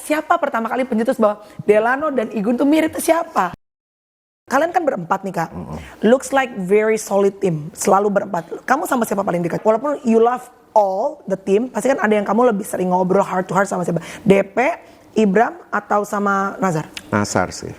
siapa pertama kali pencetus bahwa Delano dan Igun tuh mirip tuh siapa? Kalian kan berempat nih Kak, looks like very solid team, selalu berempat. Kamu sama siapa paling dekat? Walaupun you love all the team, pasti kan ada yang kamu lebih sering ngobrol heart to heart sama siapa? DP, Ibram, atau sama Nazar? Nazar sih.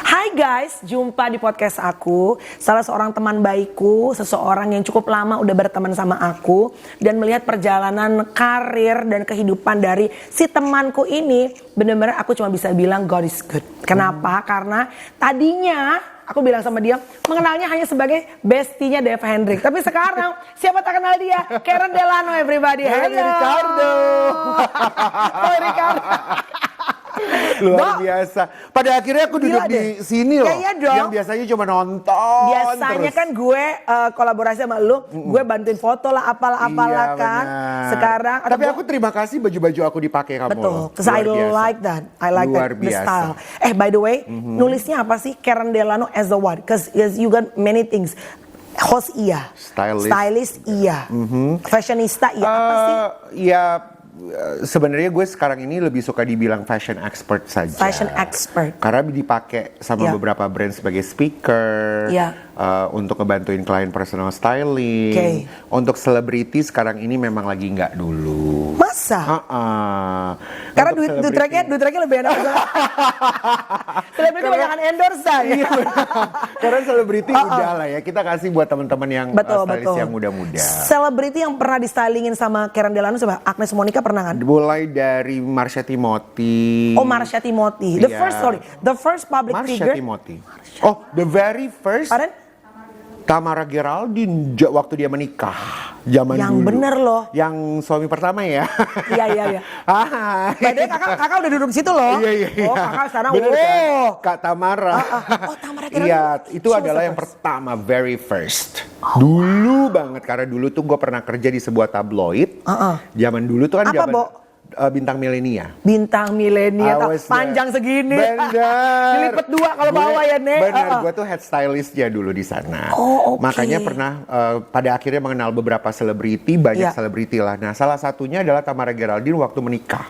Hai guys, jumpa di podcast aku. Salah seorang teman baikku, seseorang yang cukup lama udah berteman sama aku dan melihat perjalanan karir dan kehidupan dari si temanku ini, benar-benar aku cuma bisa bilang God is good. Kenapa? Karena tadinya aku bilang sama dia, mengenalnya hanya sebagai bestinya Deva Hendrik. Tapi sekarang, siapa tak kenal dia? Karen Delano, everybody. Hey, Ricardo. Hai Ricardo. Luar biasa. Pada akhirnya aku duduk di sini loh. Iya dong. Yang biasanya cuma nonton. Biasanya terus. kan gue kolaborasi sama lu, gue bantuin foto lah, apalah Iya, kan. benar. Sekarang tapi aku terima kasih baju-baju aku dipakai kamu. betul, because I like that. I like Luar that the biasa. style. By the way, nulisnya apa sih Karen Delano as a what? Because you got many things. Host iya, stylist iya, fashionista iya, apa sih? Ya sebenarnya gue sekarang ini lebih suka dibilang fashion expert saja. Fashion expert. Karena dipakai sama beberapa brand sebagai speaker, untuk ngebantuin klien personal styling. Untuk selebriti sekarang ini memang lagi nggak dulu. Masa? Karena duit tracknya lebih enak. Selebriti banyak endorse ya. Karena selebriti udah lah ya, kita kasih buat teman-teman yang stylist yang muda-muda. Selebriti yang pernah di-stylingin sama Karen Delano coba, Agnes Monica pernah kan? Mulai dari Marsha Timothy. Oh, Marsha Timothy. The first public figure. Marsha Timothy. Oh, the very first. Pardon? Tamara Geraldine waktu dia menikah. Zaman yang dulu. Bener loh. Yang suami pertama ya. Iya. Padahal kakak udah duduk situ loh. Iya. Oh, kakak sekarang. Bener, kan? Kak Tamara. Oh, Tamara Geraldine. Iya, itu adalah yang pertama, very first. Dulu banget, karena dulu tuh gue pernah kerja di sebuah tabloid. Zaman dulu tuh kan apa, Bo? Bintang Milenia. Bintang Milenia, panjang segini. Bener. Dilipet dua kalau bawa ya, Nek. Bener, gue tuh head stylistnya dulu di sana. Oh, oke. Makanya pernah pada akhirnya mengenal beberapa selebriti, banyak selebriti lah. Nah, salah satunya adalah Tamara Geraldine waktu menikah.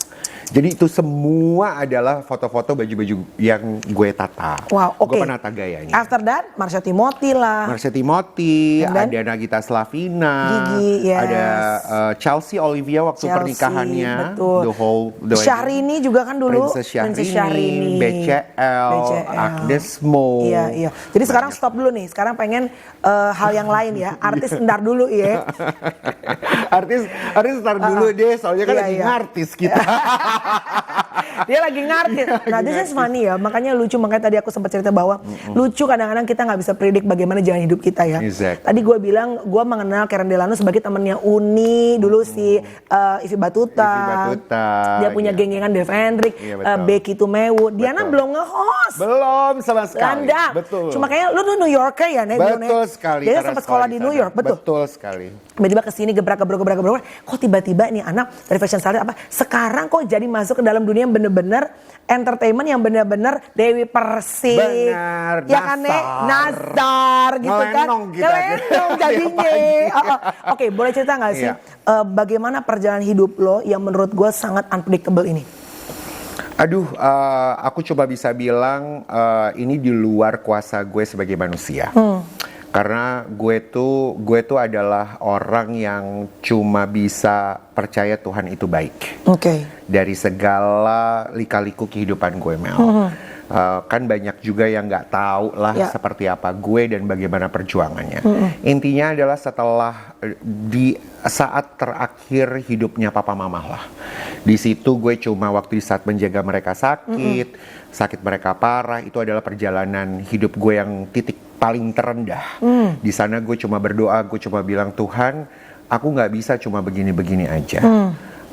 Jadi itu semua adalah foto-foto baju-baju yang gue tata. Wow, oke. Gue penata gayanya. After that, Marsha Timothy lah. Marsha Timothy, ada Nagita Slavina, Gigi, yes. Ada Chelsea Olivia waktu pernikahannya. Betul. Syahrini juga kan dulu. Princess Syahrini, BCL, Agnes Mo. Iya. Jadi sekarang stop dulu nih. Sekarang pengen hal yang lain ya. Artis ntar dulu ya. artis ntar dulu deh. Soalnya kan lagi ngartis kita. Dia lagi ngartis. Nah, this is funny ya. Makanya lucu. Makanya tadi aku sempat cerita bahwa lucu kadang-kadang kita nggak bisa predik bagaimana jalan hidup kita ya. Exactly. Tadi gue bilang gue mengenal Karen Delano sebagai temennya Uni dulu si Ivy Batuta. Dia punya geng-gengan Deva Hendrik, Becky Tumewu. Diana belum nge-host. Belum sama sekali. Landa. Betul. Cuma kayaknya lu New Yorker ya, Nek? Betul sekali. Dia sempat sekolah di New York, betul. Betul sekali. Tiba-tiba kesini gebrak. Kok tiba-tiba nih anak dari fashion stylist apa? Sekarang kok jadi masuk ke dalam dunia yang bener-bener entertainment yang bener-bener Dewi Persik. Benar. Ya kan, Nek? Nazar gitu kan. Ngelenong jadinya. Oke, boleh cerita gak sih bagaimana perjalanan hidup lo yang menurut gue sangat unpredictable ini? Aduh, aku coba bisa bilang ini di luar kuasa gue sebagai manusia. Karena gue tuh adalah orang yang cuma bisa percaya Tuhan itu baik. Dari segala lika-liku kehidupan gue, Mel. Kan banyak juga yang nggak tahu lah seperti apa gue dan bagaimana perjuangannya. Intinya adalah setelah di saat terakhir hidupnya papa mama lah. Di situ gue cuma waktu di saat menjaga mereka sakit mereka parah, itu adalah perjalanan hidup gue yang titik paling terendah. Di sana gue cuma berdoa, gue cuma bilang, Tuhan, aku nggak bisa cuma begini-begini aja.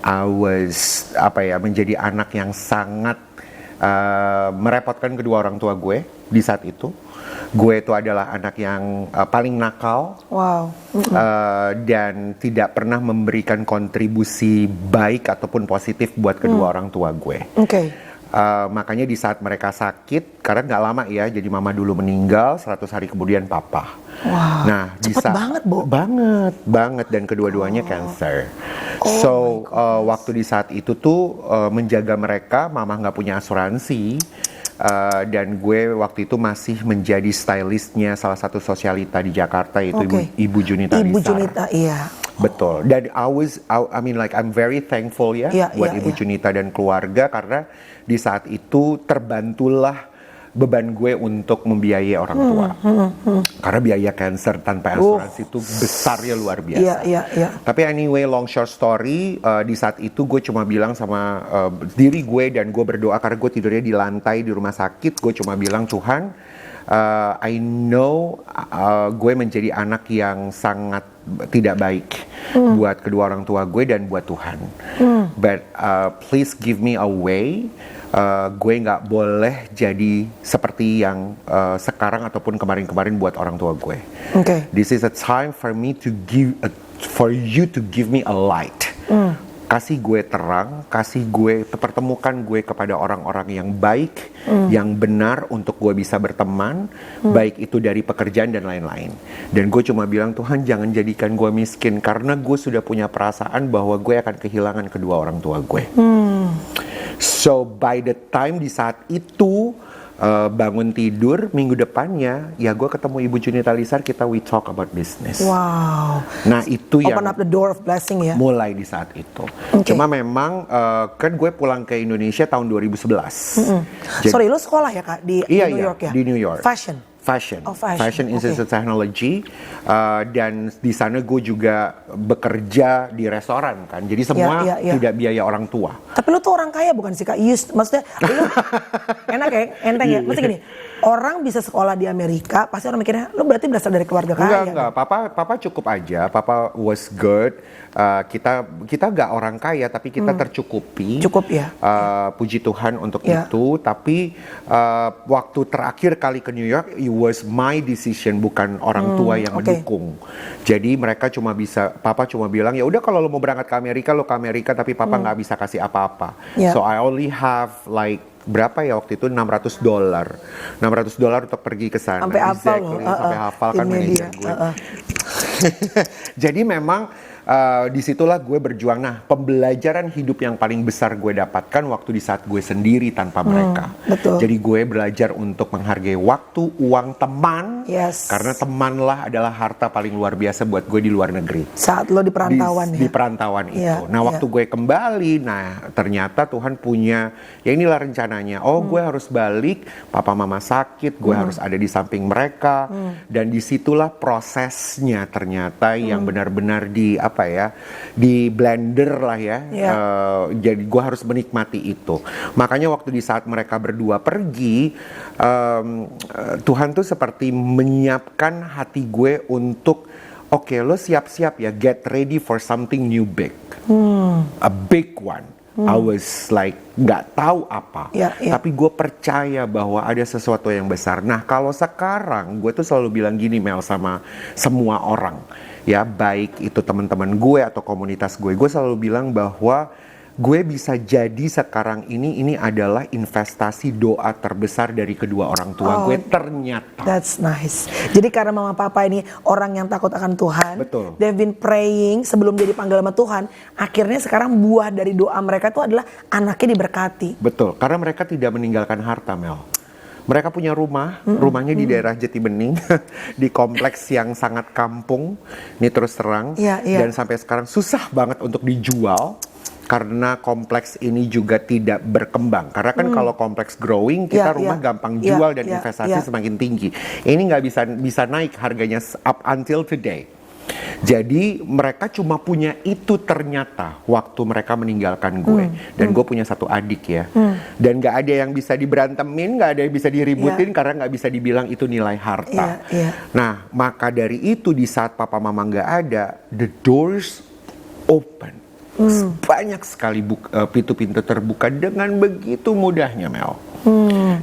I was menjadi anak yang sangat merepotkan kedua orang tua gue di saat itu. Gue itu adalah anak yang paling nakal, dan tidak pernah memberikan kontribusi baik ataupun positif buat kedua orang tua gue. Makanya di saat mereka sakit, karena nggak lama ya, jadi mama dulu meninggal, 100 hari kemudian papa. Wah, Nah, cepet banget, Bo. Banget, dan kedua-duanya cancer. Waktu di saat itu tuh menjaga mereka, mama nggak punya asuransi. Dan gue waktu itu masih menjadi stylistnya salah satu sosialita di Jakarta, yaitu Ibu Junita Lisar. Ibu Junita, iya. Betul. Dan I mean like I'm very thankful ya buat Ibu Junita dan keluarga, karena di saat itu terbantulah beban gue untuk membiayai orang tua. Karena biaya cancer tanpa asuransi itu besarnya luar biasa. Tapi anyway, long short story, di saat itu gue cuma bilang sama diri gue, dan gue berdoa karena gue tidurnya di lantai di rumah sakit. Gue cuma bilang, Tuhan, I know gue menjadi anak yang sangat tidak baik buat kedua orang tua gue dan buat Tuhan. But please give me a way. Gue nggak boleh jadi seperti yang sekarang ataupun kemarin-kemarin buat orang tua gue. This is a time for me to for you to give me a light. Kasih gue terang, kasih gue, pertemukan gue kepada orang-orang yang baik, yang benar untuk gue bisa berteman, baik itu dari pekerjaan dan lain-lain. Dan gue cuma bilang, Tuhan jangan jadikan gue miskin, karena gue sudah punya perasaan bahwa gue akan kehilangan kedua orang tua gue. So by the time di saat itu bangun tidur, minggu depannya ya gue ketemu Ibu Junita Lisar, we talk about business. Wow. Nah itu Open up the door of blessing ya. Mulai di saat itu. Cuma memang kan gue pulang ke Indonesia tahun 2011. Sorry, lu sekolah ya Kak di New York ya? Di New York. Fashion Institute of Technology, dan di sana gue juga bekerja di restoran kan, jadi semua tidak biaya orang tua. Tapi lu tuh orang kaya bukan sih Kak? Maksudnya lu enak ya, enteng ya. Maksudnya gini, orang bisa sekolah di Amerika, pasti orang mikirnya lu berarti berasal dari keluarga kaya. Enggak. Papa cukup aja. Papa was good. Kita nggak orang kaya, tapi kita tercukupi. Cukup ya. Puji Tuhan untuk itu. Tapi waktu terakhir kali ke New York, it was my decision, bukan orang tua yang mendukung. Jadi mereka Papa cuma bilang, ya udah kalau lo mau berangkat ke Amerika, lo ke Amerika, tapi Papa nggak bisa kasih apa-apa. So I only have like berapa ya waktu itu, $600 untuk pergi ke sana. Sampai hafal loh. Sampai hafal kan manajer gue. Jadi memang disitulah gue berjuang. Nah, pembelajaran hidup yang paling besar gue dapatkan waktu di saat gue sendiri tanpa mereka. Betul. Jadi gue belajar untuk menghargai waktu, uang, teman. Karena temanlah adalah harta paling luar biasa buat gue di luar negeri. Saat lo di perantauan Di perantauan itu. Nah, waktu gue kembali, ternyata Tuhan punya, ya inilah rencananya. Gue harus balik, papa mama sakit, gue harus ada di samping mereka. Dan disitulah prosesnya ternyata yang benar-benar di blender lah ya. Jadi gue harus menikmati itu. Makanya waktu di saat mereka berdua pergi, Tuhan tuh seperti menyiapkan hati gue untuk lo siap-siap ya, get ready for something new big. A big one. I was like nggak tahu apa, tapi gue percaya bahwa ada sesuatu yang besar. Nah kalau sekarang gue tuh selalu bilang gini Mel, sama semua orang ya, baik itu teman-teman gue atau komunitas gue selalu bilang bahwa gue bisa jadi sekarang ini adalah investasi doa terbesar dari kedua orang tua gue ternyata. That's nice. Jadi karena mama papa ini orang yang takut akan Tuhan. Betul. They've been praying sebelum jadi panggil sama Tuhan. Akhirnya sekarang buah dari doa mereka itu adalah anaknya diberkati. Betul. Karena mereka tidak meninggalkan harta, Mel. Mereka punya rumahnya di daerah Jatibening, di kompleks yang sangat kampung, ini terus terang, dan sampai sekarang susah banget untuk dijual, karena kompleks ini juga tidak berkembang. Karena kan kalau kompleks growing, kita rumah gampang jual dan investasi semakin tinggi. Ini nggak bisa naik harganya up until today. Jadi mereka cuma punya itu ternyata waktu mereka meninggalkan gue. Dan gue punya satu adik ya. Dan gak ada yang bisa diberantemin, gak ada yang bisa diributin, karena gak bisa dibilang itu nilai harta. Nah maka dari itu di saat papa mama gak ada, the doors open. Banyak sekali pintu-pintu terbuka dengan begitu mudahnya, Mel.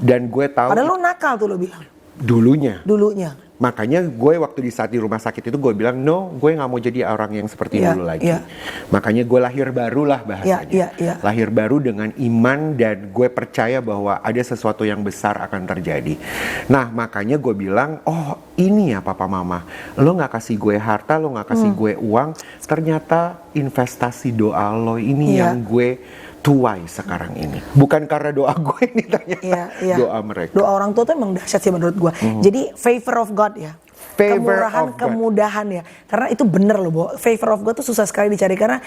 Dan gue tahu. Padahal lo nakal tuh lo bilang. Dulunya. Makanya gue waktu di saat di rumah sakit itu gue bilang no, gue nggak mau jadi orang yang seperti dulu lagi. Makanya gue lahir baru lah bahasanya. Lahir baru dengan iman dan gue percaya bahwa ada sesuatu yang besar akan terjadi. Nah makanya gue bilang, oh ini ya papa mama, lo nggak kasih gue harta, lo nggak kasih gue uang, ternyata investasi doa lo ini yang gue tuai sekarang ini. Bukan karena doa gue ini ternyata doa mereka. Doa orang tua tuh emang dahsyat sih menurut gue. Jadi favor of God ya. Kemurahan, kemudahan ya. Karena itu bener loh, Bo. Favor of God tuh susah sekali dicari. Karena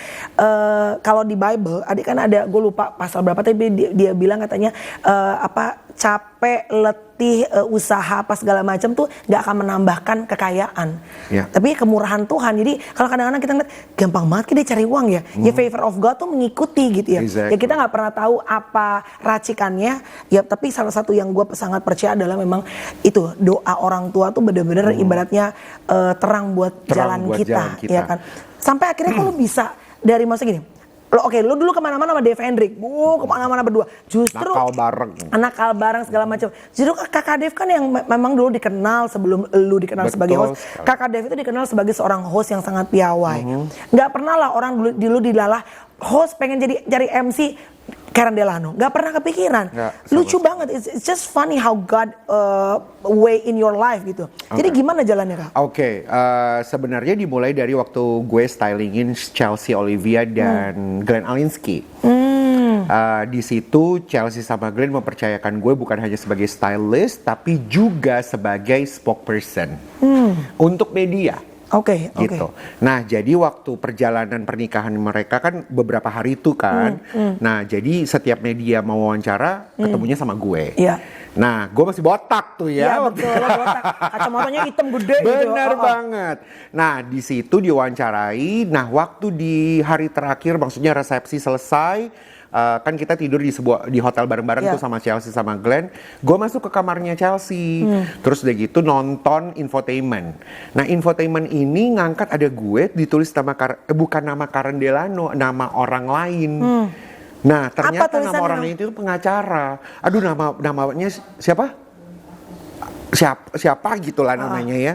kalau di Bible, adik kan ada, gue lupa pasal berapa, tapi dia bilang katanya capek, letih, usaha apa segala macam tuh gak akan menambahkan kekayaan. Tapi kemurahan Tuhan. Jadi kalau kadang-kadang kita ngeliat gampang banget dia cari uang ya. Ya favor of God tuh mengikuti gitu ya. Ya kita gak pernah tahu apa racikannya. Ya tapi salah satu yang gue sangat percaya adalah memang itu doa orang tua tuh bener-bener ibaratnya terang buat jalan kita. Ya kan. Sampai akhirnya kalau bisa dari masa gini. Lo dulu kemana-mana sama Dave Hendrik, kemana-mana berdua. Justru nakal bareng segala macam. Justru kakak Dave kan yang memang dulu dikenal sebelum lu dikenal sebagai host. Kakak Dave itu dikenal sebagai seorang host yang sangat piawai. Nggak pernah lah orang dulu dilalah host pengen jadi MC Karen Delano. Nggak pernah kepikiran. Lucu banget. It's just funny how God way in your life gitu. Jadi gimana jalannya Kak? Sebenarnya dimulai dari waktu gue stylingin Chelsea Olivia dan Glenn Alinsky. Di situ Chelsea sama Glenn mempercayakan gue bukan hanya sebagai stylist, tapi juga sebagai spokesperson untuk media. Gitu. Nah, jadi waktu perjalanan pernikahan mereka kan beberapa hari itu kan. Nah, jadi setiap media mau wawancara ketemunya sama gue. Nah, gue masih botak tuh ya. Iya betul, lo botak. Kacamatanya hitam gede gitu. Bener banget. Nah, di situ diwawancarai. Nah, waktu di hari terakhir, maksudnya resepsi selesai. Kan kita tidur di hotel bareng-bareng tuh sama Chelsea sama Glenn. Gue masuk ke kamarnya Chelsea. Terus udah gitu nonton infotainment. Nah infotainment ini ngangkat ada gue ditulis bukan nama Karen Delano, nama orang lain. Nah ternyata nama orang itu pengacara. Aduh namanya siapa? Siapa gitulah namanya ya.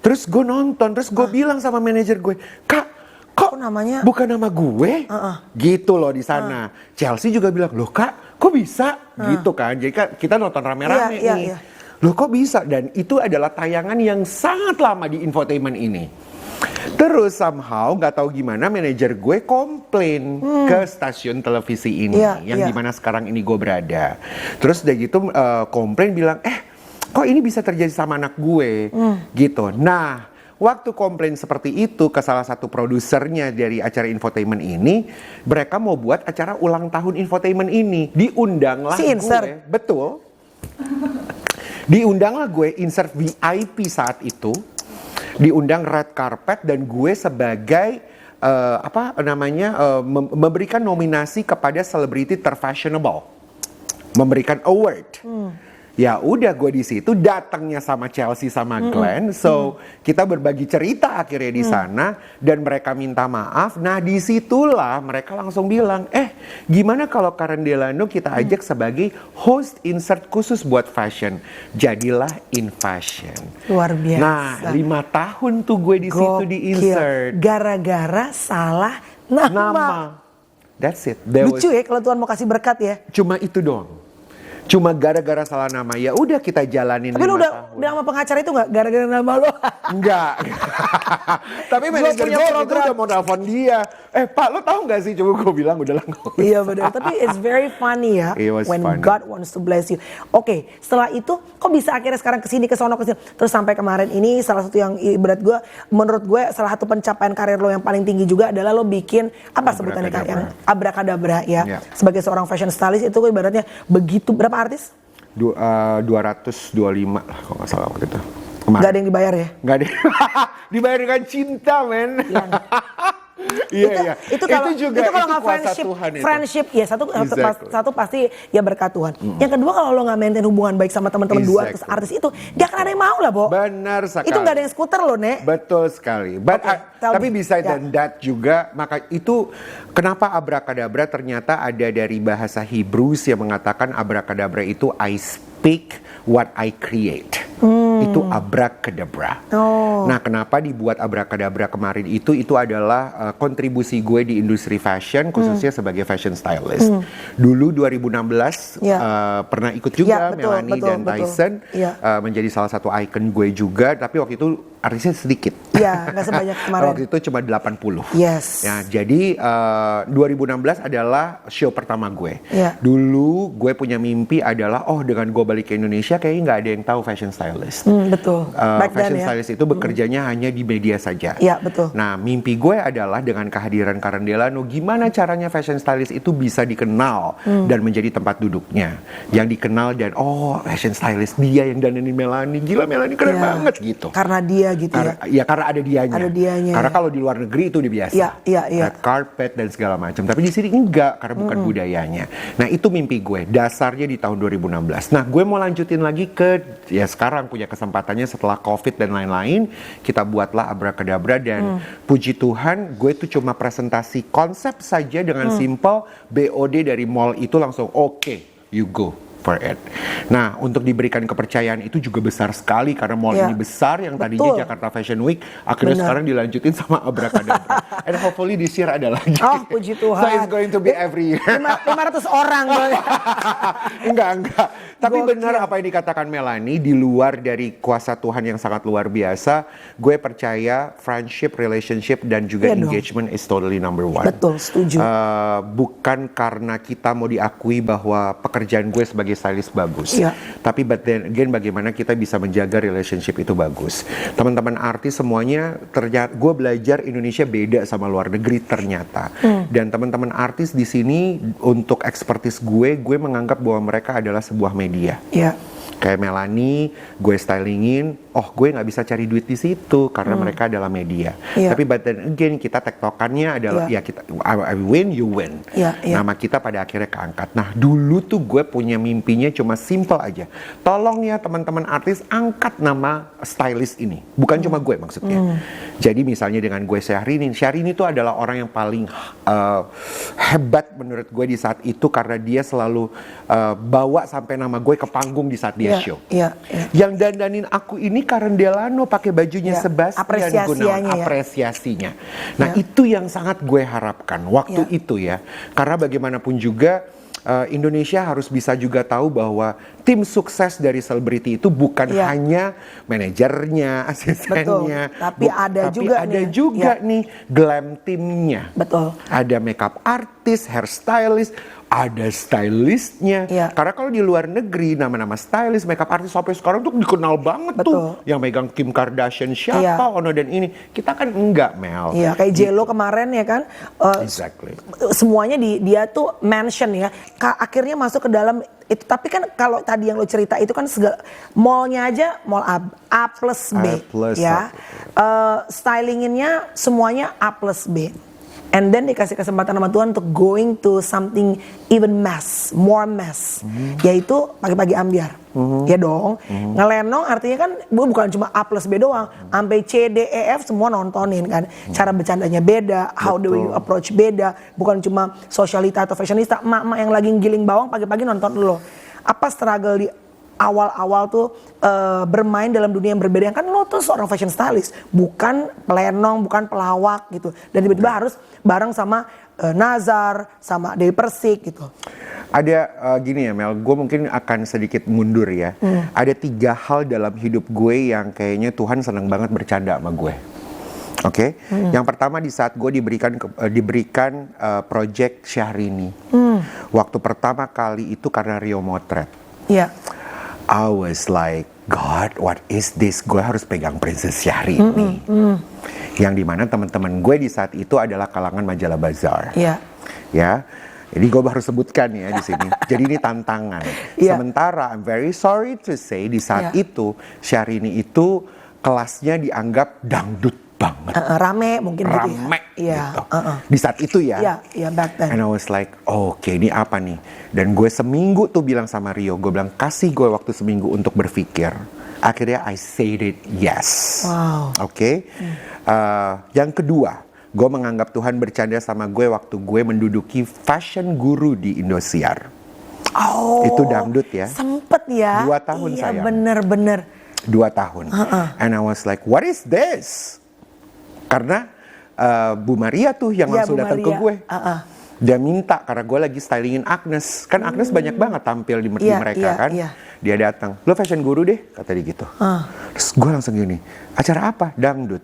Terus gue nonton, terus gue bilang sama manajer gue, Kak, kok namanya bukan nama gue? Gitu loh di sana. Chelsea juga bilang, loh Kak, kok bisa? Gitu kan. Jadi kita nonton rame-rame nih. Loh kok bisa? Dan itu adalah tayangan yang sangat lama di infotainment ini. Terus somehow gak tahu gimana manajer gue komplain ke stasiun televisi ini. Yang dimana sekarang ini gue berada. Terus udah gitu komplain bilang, kok ini bisa terjadi sama anak gue? Gitu. Nah, waktu komplain seperti itu ke salah satu produsernya dari acara infotainment ini, mereka mau buat acara ulang tahun infotainment ini. Diundanglah gue. Betul. Diundanglah gue insert VIP saat itu. Diundang red carpet dan gue sebagai memberikan nominasi kepada selebriti terfashionable. Memberikan award. Ya udah gue di situ datangnya sama Chelsea sama Glenn, so kita berbagi cerita akhirnya di sana dan mereka minta maaf. Nah disitulah mereka langsung bilang, gimana kalau Karen Delano kita ajak sebagai host insert khusus buat fashion, jadilah In Fashion. Luar biasa. Nah 5 tahun tuh gue di situ di insert. Gara-gara salah nama. That's it. Lucu ya kalau Tuhan mau kasih berkat ya. Cuma itu doang. Cuma gara-gara salah nama, ya udah kita jalanin. Tapi lu udah sama pengacara itu nggak gara-gara nama lo? Enggak. Tapi manajer gue itu udah mau nelfon dia. Pak lo tahu nggak sih? Coba gue bilang udah lah. Iya benar. Tapi it's very funny ya. When funny. God wants to bless you. Oke, setelah itu kok bisa akhirnya sekarang kesini kesono kesini. Terus sampai kemarin ini salah satu yang ibarat gue, menurut gue salah satu pencapaian karir lo yang paling tinggi juga adalah lo bikin apa sebutannya Kak, yang abrakadabra ya. Sebagai seorang fashion stylist itu ibaratnya begitu berapa artis? 225 lah kalau nggak salah waktu itu. Kemarin. Gak ada yang dibayar ya? Gak ada. Dibayar dengan cinta men. Iya. Itu kalau nggak friendship ya satu pasti ya berkat Tuhan. Yang kedua kalau lo nggak maintain hubungan baik sama teman-teman dua artis itu, gak akan ada yang mau lah, Bo. Benar sekali. Itu nggak ada yang skuter lo, Nek. Betul sekali. Tapi beside that juga, maka itu kenapa abrakadabra ternyata ada dari bahasa Hebrews yang mengatakan abrakadabra itu I speak what I create. Itu Abracadabra. Nah, kenapa dibuat Abracadabra kemarin itu adalah kontribusi gue di industri fashion, khususnya sebagai fashion stylist. Dulu 2016 pernah ikut juga Melanie dan Tyson, menjadi salah satu icon gue juga, tapi waktu itu artisnya sedikit. Iya, nggak sebanyak kemarin. Waktu itu cuma 80. Yes. Ya, jadi 2016 adalah show pertama gue. Dulu gue punya mimpi adalah, dengan gue balik ke Indonesia kayaknya nggak ada yang tahu fashion stylist. Betul. Fashion stylist itu bekerjanya hanya di media saja. Iya, betul. Nah, mimpi gue adalah dengan kehadiran Karen Delano, gimana caranya fashion stylist itu bisa dikenal dan menjadi tempat duduknya. Yang dikenal dan, fashion stylist dia yang dandanin Melanie. Gila, Melanie keren banget gitu. Karena dia gitu ya. Karena ada dianya. Ada dianya. Karena kalau di luar negeri itu udah biasa. Red carpet dan segala macam. Tapi di sini enggak, karena bukan budayanya. Nah, itu mimpi gue. Dasarnya di tahun 2016. Nah, gue mau lanjutin lagi ke sekarang punya kesempatannya setelah COVID dan lain-lain, kita buatlah Abracadabra dan puji Tuhan, gue tuh cuma presentasi konsep saja dengan simple BOD dari mall itu langsung oke, you go for it. Nah, untuk diberikan kepercayaan itu juga besar sekali karena mall ini besar yang tadinya Jakarta Fashion Week akhirnya sekarang dilanjutin sama Abracadabra. And hopefully this year ada lagi. Oh, puji Tuhan. So it's going to be every year. 500 orang. Enggak. Tapi benar apa yang dikatakan Melanie, di luar dari kuasa Tuhan yang sangat luar biasa, gue percaya friendship, relationship, dan juga engagement is totally number one. Betul, setuju. Bukan karena kita mau diakui bahwa pekerjaan gue sebagai stylist bagus. Tapi but then again, bagaimana kita bisa menjaga relationship itu bagus. Teman-teman artis semuanya, ternyata gue belajar Indonesia beda sama luar negeri ternyata. Dan teman-teman artis di sini untuk expertise gue menganggap bahwa mereka adalah sebuah media. Kayak Melanie, gue stylingin, gue nggak bisa cari duit di situ karena mereka adalah media. Tapi but then again, kita tektokannya adalah kita I win, you win. Nama kita pada akhirnya keangkat. Nah, dulu tuh gue punya mimpinya cuma simple aja. Tolong ya teman-teman artis, angkat nama stylist ini. Bukan cuma gue maksudnya. Jadi misalnya dengan gue Syahrini tuh adalah orang yang paling hebat menurut gue di saat itu karena dia selalu bawa sampai nama gue ke panggung di saat dia show. Yang dandanin aku ini Karen Delano pakai bajunya Sebastian Gunawan, apresiasinya. Nah, itu yang sangat gue harapkan waktu itu ya. Karena bagaimanapun juga Indonesia harus bisa juga tahu bahwa tim sukses dari selebriti itu bukan hanya manajernya, asistennya, tapi ada juga nih glam timnya. Betul. Ada makeup artist, hairstylist, ada stylistnya. Karena kalau di luar negeri nama-nama stylist, makeup artist sampai sekarang tuh dikenal banget tuh. Yang megang Kim Kardashian siapa, Ono dan ini. Kita kan enggak, Mel. Kayak J.Lo kemarin ya kan. Exactly. Semuanya dia tuh mention ya. Akhirnya masuk ke dalam itu. Tapi kan kalau tadi yang lo cerita itu kan segala mallnya aja mall A plus B ya. Stylinginnya semuanya A plus B. And then dikasih kesempatan sama Tuhan untuk going to something even more mess. Yaitu pagi-pagi ambiar. Ya dong. Ngelenong artinya kan bukan cuma A plus B doang. Sampai C, D, E, F semua nontonin kan. Cara bercandanya beda, how the way you approach beda. Bukan cuma sosialita atau fashionista. Emak-emak yang lagi giling bawang pagi-pagi nonton lo. Apa struggle di awal-awal tuh bermain dalam dunia yang berbeda. Kan lo tuh seorang fashion stylist, bukan pelenong, bukan pelawak gitu. Dan tiba-tiba harus bareng sama Nazar, sama Dewi Persik gitu. Ada gini ya Mel, gue mungkin akan sedikit mundur ya. Ada 3 hal dalam hidup gue yang kayaknya Tuhan seneng banget bercanda sama gue. Oke, yang pertama di saat gue diberikan project Syahrini. Waktu pertama kali itu karena Rio Motret. I was like, God, what is this? Gue harus pegang Princess Syahrini. Yang dimana teman-teman gue di saat itu adalah kalangan majalah Bazaar. Ya, jadi gue harus sebutkan ya di sini. Jadi ini tantangan. Sementara I'm very sorry to say di saat itu Syahrini itu kelasnya dianggap dangdut banget. Rame mungkin rame gitu ya. Di saat itu ya. Back then. And I was like, oke, ini apa nih? Dan gue seminggu tuh bilang sama Rio, gue bilang kasih gue waktu seminggu untuk berpikir. Akhirnya I said it yes. Wow. Oke. Yang kedua, gue menganggap Tuhan bercanda sama gue waktu gue menduduki fashion guru di Indosiar. Itu dangdut ya. Sempet ya. 2 tahun iya, sayang. Bener-bener. 2 tahun. And I was like, what is this? Karena Bu Maria tuh yang Iya, langsung Bu datang ke Maria. gue. Dia minta karena gue lagi stylingin Agnes. Kan Agnes banyak banget tampil di Iya, mereka iya, kan. iya. Dia datang, lo fashion guru deh, kata dia gitu. Terus gue langsung gini, acara apa? Dangdut.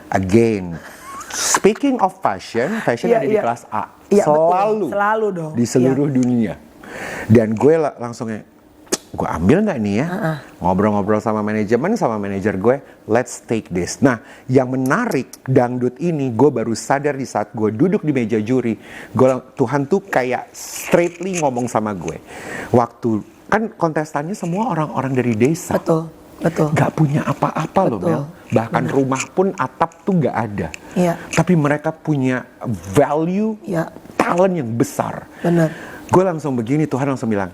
Again, speaking of fashion Iya, ada di iya. kelas A. Iya, Selalu. betul. Selalu dong. Di seluruh dunia. Dan gue langsungnya, gue ambil nggak nih ya? Ngobrol-ngobrol sama manajer gue, let's take this. Nah, yang menarik dangdut ini, gue baru sadar di saat gue duduk di meja juri, Tuhan tuh kayak straightly ngomong sama gue. Waktu, kan kontestannya semua orang-orang dari desa. Betul. Gak punya apa-apa loh, Betul. Mel. Bahkan rumah pun atap tuh gak ada. Iya. Tapi mereka punya value, Iya. talent yang besar. Benar. Gue langsung begini, Tuhan langsung bilang,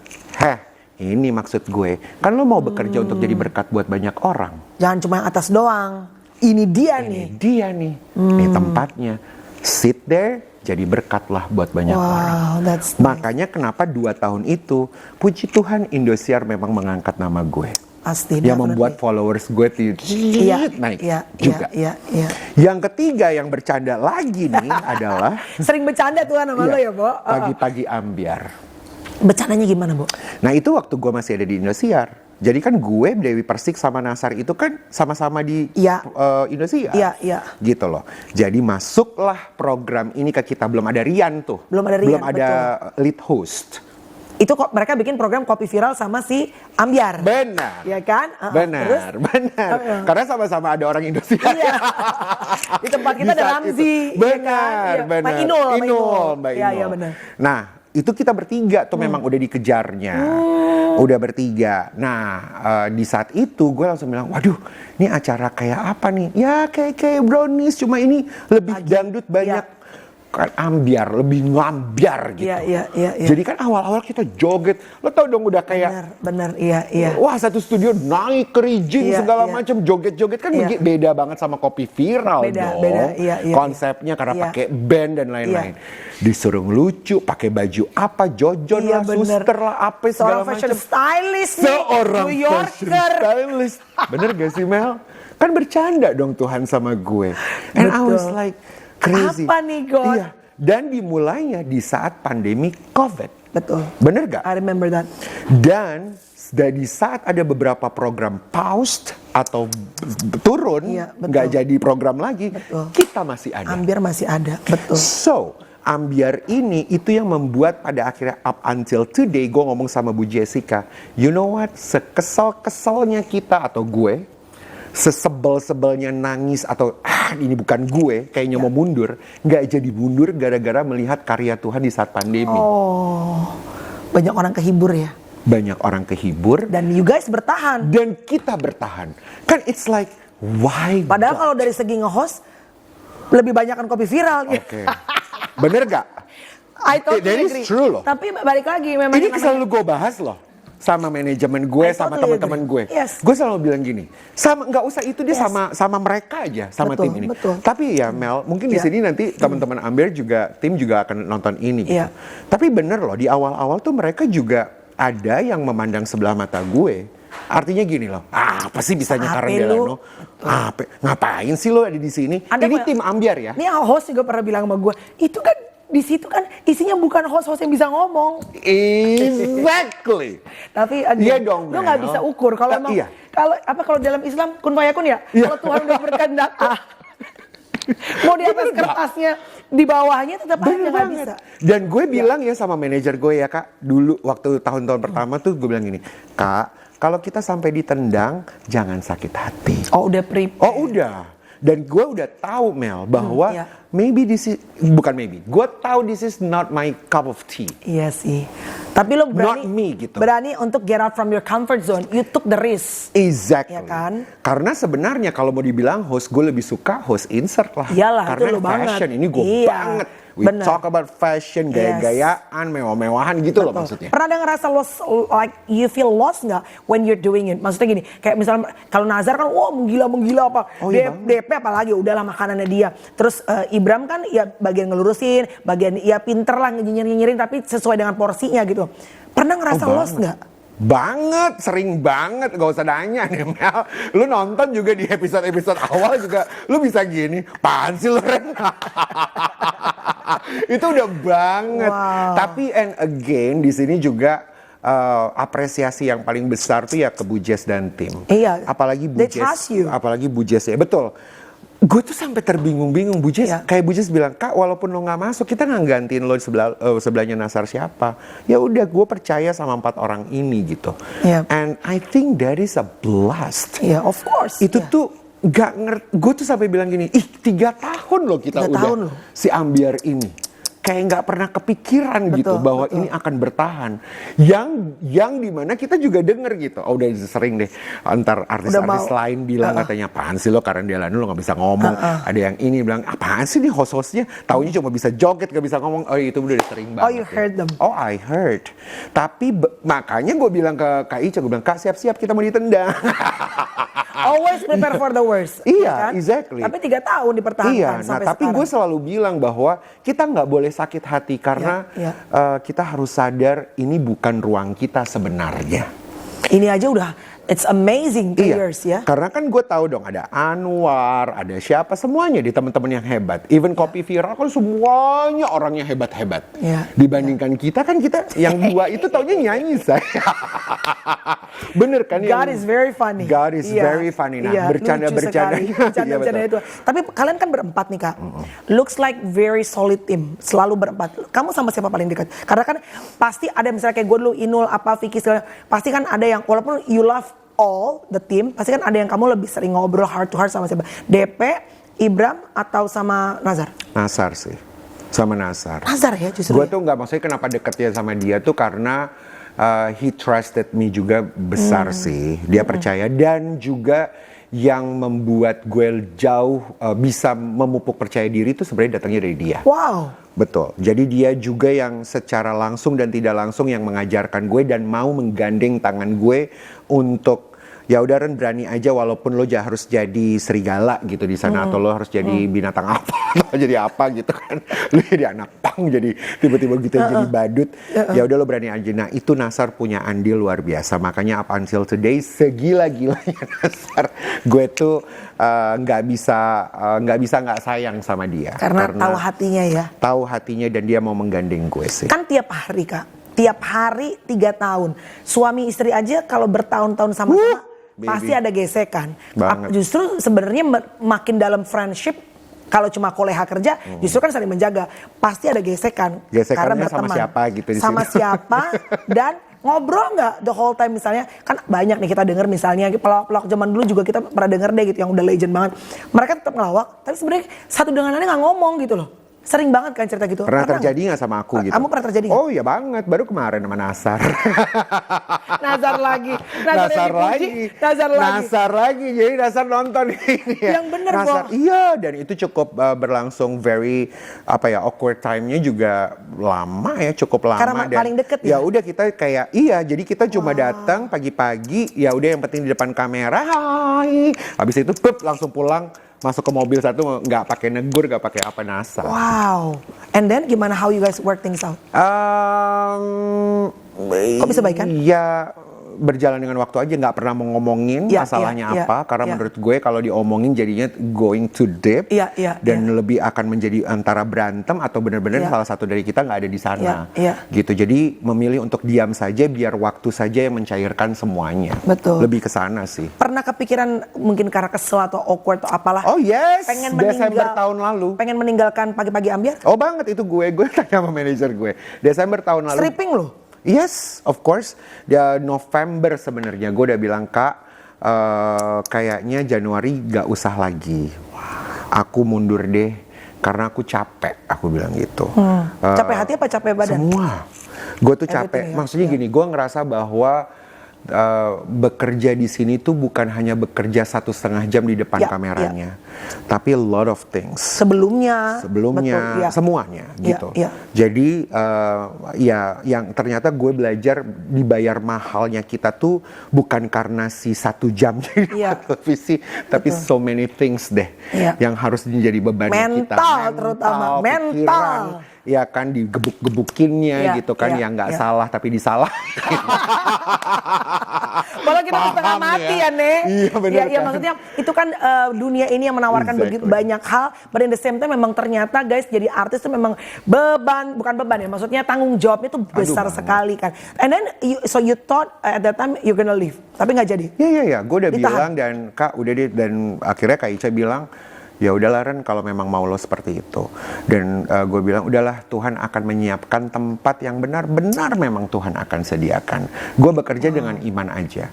ini maksud gue. Kan lo mau bekerja untuk jadi berkat buat banyak orang. Jangan cuma yang atas doang. Ini dia Ini nih. dia nih. Ini tempatnya. Sit there, jadi berkatlah buat banyak orang. Wow, that's nice. Makanya kenapa 2 tahun itu, puji Tuhan Indosiar memang mengangkat nama gue. Pasti. Yang membuat followers gue naik juga. Iya. Yang ketiga yang bercanda lagi nih adalah Sering bercanda Tuhan sama lo ya, Bo? pagi-pagi ambiar. Bercandanya gimana, Bo? Nah itu waktu gue masih ada di Indosiar. Jadi kan gue, Dewi Persik sama Nasar itu kan sama-sama di Iya. Indosiar. Iya. Gitu loh. Jadi masuklah program ini ke kita. Belum ada Rian tuh. Belum ada Rian, Belum ada lead host. Itu kok mereka bikin program Kopi Viral sama si Ambyar. Benar. Ya kan? Benar. Karena sama-sama ada orang Indosiar. Iya. Di tempat kita Di ada saat Ramzi. itu. Benar, Ya kan? benar. Mbak Inul. Mbak Iya, Inul. iya benar. Nah, itu kita bertiga tuh memang udah dikejarnya. Udah bertiga. Nah, di saat itu gue langsung bilang, waduh, ini acara kayak apa nih? Ya kayak brownies, cuma ini lebih dangdut banyak. Kan ambiar, lebih ngambiar gitu. Iya. Jadi kan awal-awal kita joget, lo tau dong udah kayak Benar, iya. wah satu studio naik kerijing Iya, segala iya. macam joget-joget kan Iya. beda banget sama Kopi Viral dong. Beda, iya. Konsepnya karena Iya. pakai band dan lain-lain. Disuruh ngelucu, pakai baju apa, jojon Iya, lah, bener. suster lah, apa segala Seorang macam. fashion stylist nih, Seorang New fashion Yorker. stylist. Bener gak sih Mel? Kan bercanda dong Tuhan sama gue. And I was Betul. like crazy. Apa nih, God? Iya. Dan dimulainya di saat pandemi COVID. Betul. Bener gak? I remember that. Dan dari saat ada beberapa program paused atau turun, Iya, betul. nggak jadi program lagi, Betul. kita masih ada. Ambyar masih ada, betul. So, ambiar ini itu yang membuat pada akhirnya up until today, gue ngomong sama Bu Jessica, you know what, sekesal-kesalnya kita atau gue, sesebel-sebelnya nangis atau ini bukan gue, kayaknya mau mundur, nggak jadi mundur gara-gara melihat karya Tuhan di saat pandemi. Oh, banyak orang kehibur ya. Banyak orang kehibur Dan you guys bertahan. dan kita bertahan. Kan it's like why? Padahal God? kalau dari segi nge-host, lebih banyak kan Kopi Viral. Oke. Bener gak? I totally That is agree. true loh. Tapi balik lagi memang Ini namanya- selalu gue bahas loh sama manajemen gue, I sama totally teman-teman gue. agree. Yes. Gue selalu bilang gini, sama nggak usah itu dia Yes. sama mereka aja, sama Betul, tim ini. betul. Tapi ya Mel, mungkin di Iya. sini nanti teman-teman Amber juga tim juga akan nonton ini. Gitu. Iya. Tapi bener loh di awal-awal tuh mereka juga ada yang memandang sebelah mata gue. Artinya gini loh, apa sih bisanya Apa Karen lu? Delano? Ngapain sih lo ada di sini? Ada Ini kok- tim Ambiar ya? Ini host juga pernah bilang sama gue, itu kan di situ kan isinya bukan host-host yang bisa ngomong. Exactly. Tapi Iya dong, lu nggak Mel. bisa ukur kalau emang Iya. kalau dalam Islam kun fayakun ya. Iya. Kalau Tuhan udah berkehendak mau di atas kertasnya, di bawahnya tetap aja Bener nggak banget. bisa. Dan gue bilang ya sama manajer gue ya Kak, dulu waktu tahun-tahun pertama tuh gue bilang gini, Kak, kalau kita sampai ditendang, jangan sakit hati. Oh udah prepare. Oh udah. Dan gue udah tahu Mel bahwa iya. maybe this is, bukan maybe, gue tahu this is not my cup of tea. Iya sih. Tapi lo berani, Not me, gitu. berani untuk get out from your comfort zone. You took the risk. Exactly. Ya kan? Karena sebenarnya kalau mau dibilang host, gue lebih suka host insert lah. Iyalah, karena itu lo banget. fashion ini gue Iya, banget. We bener. talk about fashion, gaya-gayaan, mewah-mewahan gitu loh maksudnya. Pernah ada ngerasa lost, like you feel lost nggak when you're doing it? Maksudnya gini, kayak misalnya kalau Nazar kan, wah menggila apa, Oh, iya DP apalagi, udahlah makanannya dia. Terus Ibram kan ya bagian ngelurusin, bagian ya pinter lah nyinyirin tapi sesuai dengan porsinya gitu. Pernah ngerasa lost banget. nggak? Banget, sering banget, gak usah nanya nih Mel. Lu nonton juga di episode-episode awal juga, lu bisa gini, apaan sih lu Ren? Itu udah banget. Wow. Tapi and again di sini juga apresiasi yang paling besar tuh ya ke Bu Jess dan tim. Iya. Apalagi Bu They Jess, trust you. apalagi Bu Jess ya, betul. Gue tuh sampai terbingung-bingung Bu Jess, Iya. kayak Bu Jess bilang, Kak walaupun lo nggak masuk, kita nggak gantiin lo sebelahnya Nasar siapa. Ya udah, gue percaya sama 4 orang ini gitu. Iya. And I think that is a blast. Iya, of course. Itu Iya. tuh nggak ngerti, gue tuh sampai bilang gini, 3 tahun loh kita 3 udah tahun loh. si Ambyar ini. Kayak nggak pernah kepikiran gitu Betul, bahwa betul. ini akan bertahan. Yang dimana kita juga denger gitu. Oh udah sering deh antar artis-artis mau. lain bilang katanya apaan sih lo karena dia lalu lo nggak bisa ngomong. Ada yang ini bilang apaan sih nih host-hostnya taunya cuma bisa joget gak bisa ngomong. Oh itu udah sering banget. Oh, you ya. heard them. Oh I heard. Tapi makanya gue bilang ke Kak Ica, gue bilang Kak siap-siap kita mau ditendang. Always prepare for the worst. Iya, ya kan? exactly. Tapi 3 tahun dipertahankan Iya, nah sampai tapi sekarang. gue selalu bilang bahwa kita nggak boleh sakit hati karena Iya, kita harus sadar ini bukan ruang kita sebenarnya. Ini aja udah, it's amazing 3 years ya. Karena kan gue tahu dong ada Anwar, ada siapa semuanya di teman-teman yang hebat. Even Kopi Viral kan semuanya orangnya hebat-hebat. Iya. Dibandingkan kita kan kita yang 2 itu taunya nyanyi saya. Bener kan? God is very funny. God is Iya. very funny. Nah, Iya, bercanda-bercanda. lucu sekali. Bercanda-bercanda itu. Tapi kalian kan berempat nih Kak. Looks like very solid team. Selalu berempat. Kamu sama siapa paling dekat? Karena kan pasti ada misalnya kayak gue dulu, Inul, apa, Vicky, segala. Pasti kan ada yang walaupun you love all the team, pasti kan ada yang kamu lebih sering ngobrol heart to heart sama siapa? DP, Ibram, atau sama Nazar? Nasar sih. Sama Nasar. Nazar ya justru. Gue Ya? tuh nggak, maksudnya kenapa deketnya sama dia tuh karena he trusted me juga besar sih. Dia percaya dan juga yang membuat gue jauh bisa memupuk percaya diri itu sebenarnya datangnya dari dia. Wow. Betul. Jadi dia juga yang secara langsung dan tidak langsung yang mengajarkan gue dan mau menggandeng tangan gue untuk ya udah Ren berani aja walaupun lo harus jadi serigala gitu di sana atau lo harus jadi binatang apa atau jadi apa gitu kan. Lo jadi anak pang jadi tiba-tiba gitu jadi badut. Ya udah lo berani aja. Nah, itu Nasar punya andil luar biasa. Makanya up until today segila-gilanya Nasar gue tuh nggak bisa nggak sayang sama dia. Karena tahu hatinya ya. Tahu hatinya dan dia mau menggandeng gue sih. Kan tiap hari Kak, tiap hari 3 tahun. Suami istri aja kalau bertahun-tahun sama-sama pasti ada gesekan. Banget. Justru sebenarnya makin dalam friendship, kalau cuma koleha kerja, justru kan saling menjaga. Pasti ada gesekan. Gesekannya karena sama berteman. siapa gitu di Sama sini. siapa dan ngobrol nggak the whole time misalnya. Kan banyak nih kita denger misalnya pelawak-pelawak zaman dulu juga kita pernah denger deh gitu yang udah legend banget. Mereka tetap ngelawak, tapi sebenarnya satu dengan lainnya nggak ngomong gitu loh. Sering banget kan cerita gitu. Pernah terjadi nggak sama aku gitu? Kamu pernah terjadi nggak? Oh iya banget, baru kemarin sama Nasar. Nazar lagi. Nasar lagi. Nazar lagi. Nasar lagi. Jadi Nasar nonton ini ya. Yang bener, Nasar, Bo. iya, dan itu cukup berlangsung very awkward time-nya juga lama ya, cukup lama. Karena dan paling deket ya? Ya udah kita kayak jadi kita cuma datang pagi-pagi, ya udah yang penting di depan kamera. Hai. Habis itu langsung pulang. Masuk ke mobil satu nggak pakai negur, nggak pakai apa Nasar. Wow. And then gimana how you guys work things out? Kok bisa baikan? Ya berjalan dengan waktu aja, nggak pernah mau ngomongin Ya, masalahnya ya, apa, karena ya. menurut gue kalau diomongin jadinya going to deep Ya, ya, dan ya. lebih akan menjadi antara berantem atau benar-benar Ya. salah satu dari kita nggak ada di sana, Ya, ya. gitu. Jadi memilih untuk diam saja biar waktu saja yang mencairkan semuanya. Betul. Lebih ke sana sih. Pernah kepikiran mungkin karena kesel atau awkward atau apalah? Oh yes, Pengen Desember tahun lalu. Pengen meninggalkan pagi-pagi Ambyar? Oh banget itu gue tanya sama manajer gue. Desember tahun lalu. Stripping loh. Yes, of course. Dia November sebenarnya gue udah bilang Kak, kayaknya Januari gak usah lagi. Aku mundur deh karena aku capek. Aku bilang gitu. Capek hati apa capek badan? Semua. Gue tuh capek. Everything ya, Maksudnya ya. gini, gue ngerasa bahwa bekerja di sini tuh bukan hanya bekerja 1,5 jam di depan Ya, kameranya, tapi a lot of things. Sebelumnya. Sebelumnya, Betul, ya. semuanya gitu. ya. Jadi ya yang ternyata gue belajar dibayar mahalnya kita tuh bukan karena si 1 jam di Ya. televisi, tapi so many things deh Ya. yang harus menjadi beban kita. Mental terutama, mental. pikiran. ya kan digebuk-gebukinnya Iya, gitu kan, iya, yang nggak iya. salah tapi disalah. Malah kita setengah Paham mati ya? ya, Nek. Iya, bener Ya, kan? maksudnya itu kan dunia ini yang menawarkan begitu Exactly. banyak hal, but in the same time memang ternyata guys jadi artis itu memang beban, bukan beban ya, maksudnya tanggung jawabnya itu besar banget. sekali kan. And then so you thought at that time you're gonna leave, tapi nggak jadi. Iya, gue udah Ditahan. bilang dan Kak udah deh, dan akhirnya Kak Ica bilang ya udahlah Ren, kalau memang mau lo seperti itu. Dan gue bilang udahlah, Tuhan akan menyiapkan tempat yang benar-benar memang Tuhan akan sediakan. Gue bekerja dengan iman aja.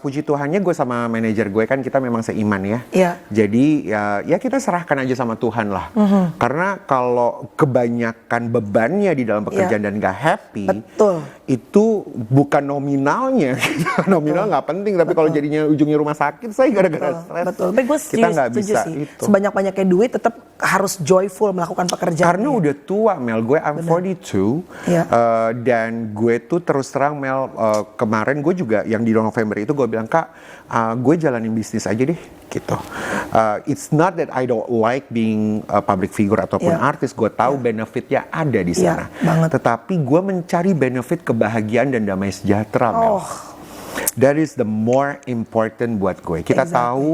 Puji Tuhannya gue sama manajer gue kan kita memang seiman ya. Iya. Jadi ya kita serahkan aja sama Tuhan lah. Karena kalau kebanyakan bebannya di dalam pekerjaan dan gak happy, Betul. itu bukan nominalnya. Nominal nggak penting, tapi kalau jadinya ujungnya rumah sakit, saya gara-gara stres. Betul. Tapi gue Kita nggak setuju bisa sih. itu. Sebanyak-banyaknya duit tetap harus joyful melakukan pekerjaan. Karena udah tua Mel, gue I'm 42 Iya. dan gue tuh terus terang Mel, kemarin gue juga yang di November itu gue bilang Kak, gue jalanin bisnis aja deh gitu. It's not that I don't like being a public figure ataupun Iya. artis, gue tahu benefitnya ada di Iya, sana. banget. Tetapi gue mencari benefit kebahagiaan dan damai sejahtera Mel. Oh. That is the more important buat gue. Kita Exactly. tahu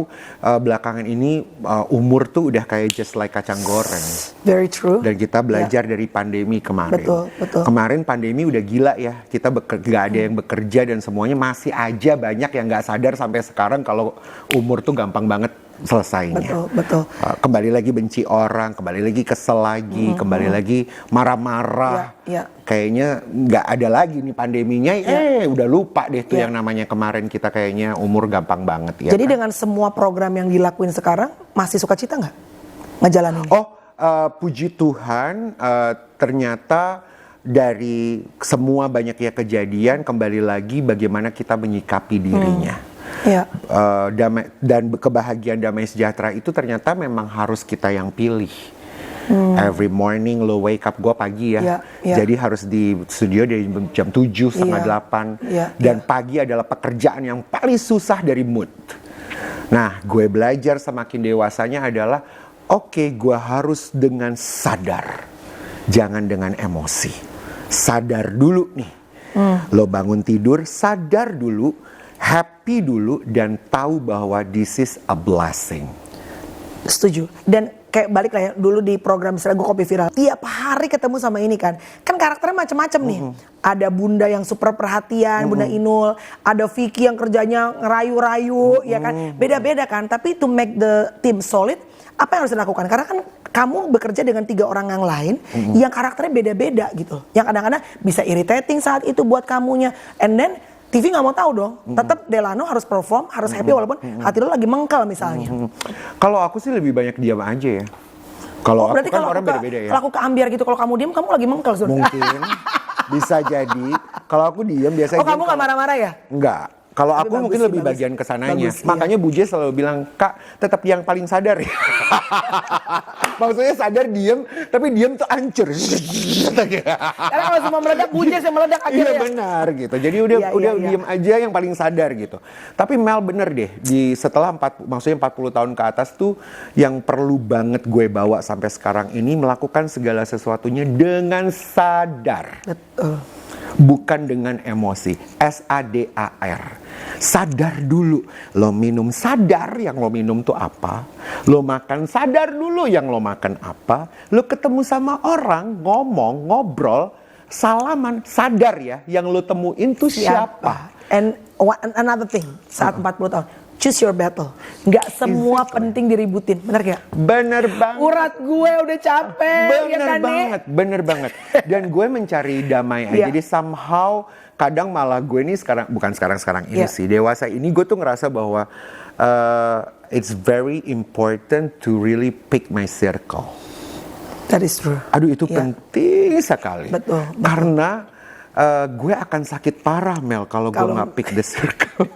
belakangan ini umur tuh udah kayak just like kacang goreng. Very true. Dan kita belajar dari pandemi kemarin. Betul, betul. Kemarin pandemi udah gila ya. Kita nggak ada yang bekerja dan semuanya masih aja banyak yang nggak sadar sampai sekarang kalau umur tuh gampang banget selesainya. Betul, betul. Kembali lagi benci orang, kembali lagi kesel lagi, kembali lagi marah-marah. Iya, iya. Kayaknya nggak ada lagi nih pandeminya. Udah lupa deh tuh Iya. yang namanya kemarin kita kayaknya umur gampang banget ya. Jadi kan? dengan semua program yang dilakuin sekarang masih suka cita nggak ngejalanin? Puji Tuhan, ternyata dari semua banyaknya kejadian kembali lagi bagaimana kita menyikapi dirinya. Iya. Damai dan kebahagiaan damai sejahtera itu ternyata memang harus kita yang pilih. Every morning lo wake up, gue pagi ya. Iya, iya. Jadi harus di studio dari jam 7 setengah Iya. 8. Iya, Dan pagi adalah pekerjaan yang paling susah dari mood. Nah, gue belajar semakin dewasanya adalah oke, gue harus dengan sadar. Jangan dengan emosi. Sadar dulu nih. Lo bangun tidur, sadar dulu, happy dulu, dan tahu bahwa this is a blessing. Setuju. Dan kayak balik lah ya, dulu di program misalnya gue Kopi Viral, tiap hari ketemu sama ini kan karakternya macam-macam nih. Ada Bunda yang super perhatian, Bunda Inul, ada Vicky yang kerjanya ngerayu-rayu, ya kan, beda-beda kan. Tapi to make the team solid, apa yang harus dilakukan? Karena kan kamu bekerja dengan 3 orang yang lain yang karakternya beda-beda gitu, yang kadang-kadang bisa irritating saat itu buat kamunya, and then TV nggak mau tahu dong, tetap Delano harus perform, harus happy walaupun hati lo lagi mengkel misalnya. Kalau aku sih lebih banyak diam aja ya. Kalau aku Berarti kan kalau orang aku beda-beda ya. kalau aku ke ambiar gitu, kalau kamu diam, kamu lagi mengkel Sur. Mungkin bisa jadi. Kalau aku diam biasanya. Oh, kamu nggak marah-marah ya? Enggak. Kalau Tapi aku bagus mungkin sih, lebih bagus. bagian kesananya. Bagus, iya. Makanya Buje selalu bilang, Kak, tetap yang paling sadar ya. Maksudnya sadar diem, tapi diem tuh hancur. Karena kalau semua meledak, Bujes yang meledak Iya akhirnya. benar gitu. Jadi udah Iya. diem aja yang paling sadar gitu. Tapi Mel bener deh, setelah 40 tahun ke atas tuh yang perlu banget gue bawa sampai sekarang ini melakukan segala sesuatunya dengan sadar. Betul. Bukan dengan emosi. SADAR. Sadar dulu. Lo minum, sadar yang lo minum tuh apa. Lo makan, sadar dulu yang lo makan apa. Lo ketemu sama orang, ngomong, ngobrol, salaman, sadar ya yang lo temuin tuh siapa. And another thing, saat 40 tahun, choose your battle. Nggak semua penting diributin, bener gak? Bener banget. Urat gue udah capek, ya Bener kan, Nek? banget, bener banget. Dan gue mencari damai aja. Iya. Jadi somehow kadang malah gue ini bukan sekarang ini Iya. sih. Dewasa ini gue tuh ngerasa bahwa it's very important to really pick my circle. That is true. Aduh itu Iya. penting sekali. Betul. Karena gue akan sakit parah Mel kalau gue nggak pick the circle.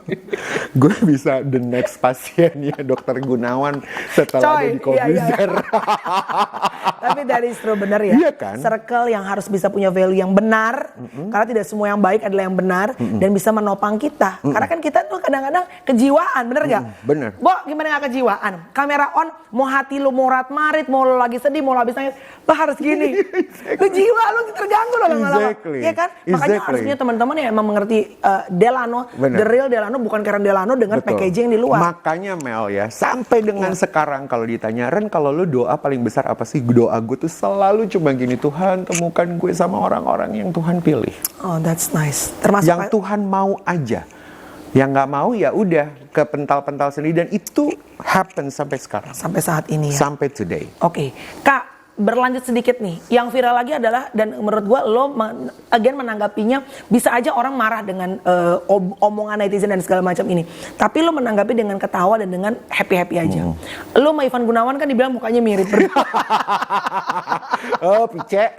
Gue bisa the next pasiennya Dokter Gunawan setelah ada di Corbuzier. Tapi dari true benar ya. Iya kan? Circle yang harus bisa punya value yang benar, karena tidak semua yang baik adalah yang benar dan bisa menopang kita. Karena kan kita tuh kadang-kadang kejiwaan, bener gak? Bener. Bo, gimana gak kejiwaan? Kamera on, mau hati lu mau marit, mau lu lagi sedih, mau lu habis nangis, lo harus gini. Lu jiwa lu terganggu loh lama-lama. Iya kan? Makanya harusnya teman-teman yang emang mengerti Delano, the real Delano, bukan Karen Delano dengan packaging di luar. Makanya Mel ya, sampai dengan sekarang kalau ditanya, Ren kalau lu doa paling besar apa sih? Doa gue tuh selalu cuma gini, Tuhan temukan gue sama orang-orang yang Tuhan pilih. Oh, that's nice. Termasuk yang Tuhan mau aja. Yang nggak mau ya udah ke pental-pental sendiri, dan itu happen sampai sekarang. Sampai saat ini ya. Sampai today. Oke. Kak, berlanjut sedikit nih. Yang viral lagi adalah, dan menurut gua lo again menanggapinya, bisa aja orang marah dengan omongan netizen dan segala macam ini. Tapi lo menanggapi dengan ketawa dan dengan happy-happy aja. Lo sama Ivan Gunawan kan dibilang mukanya mirip. Oh, pice.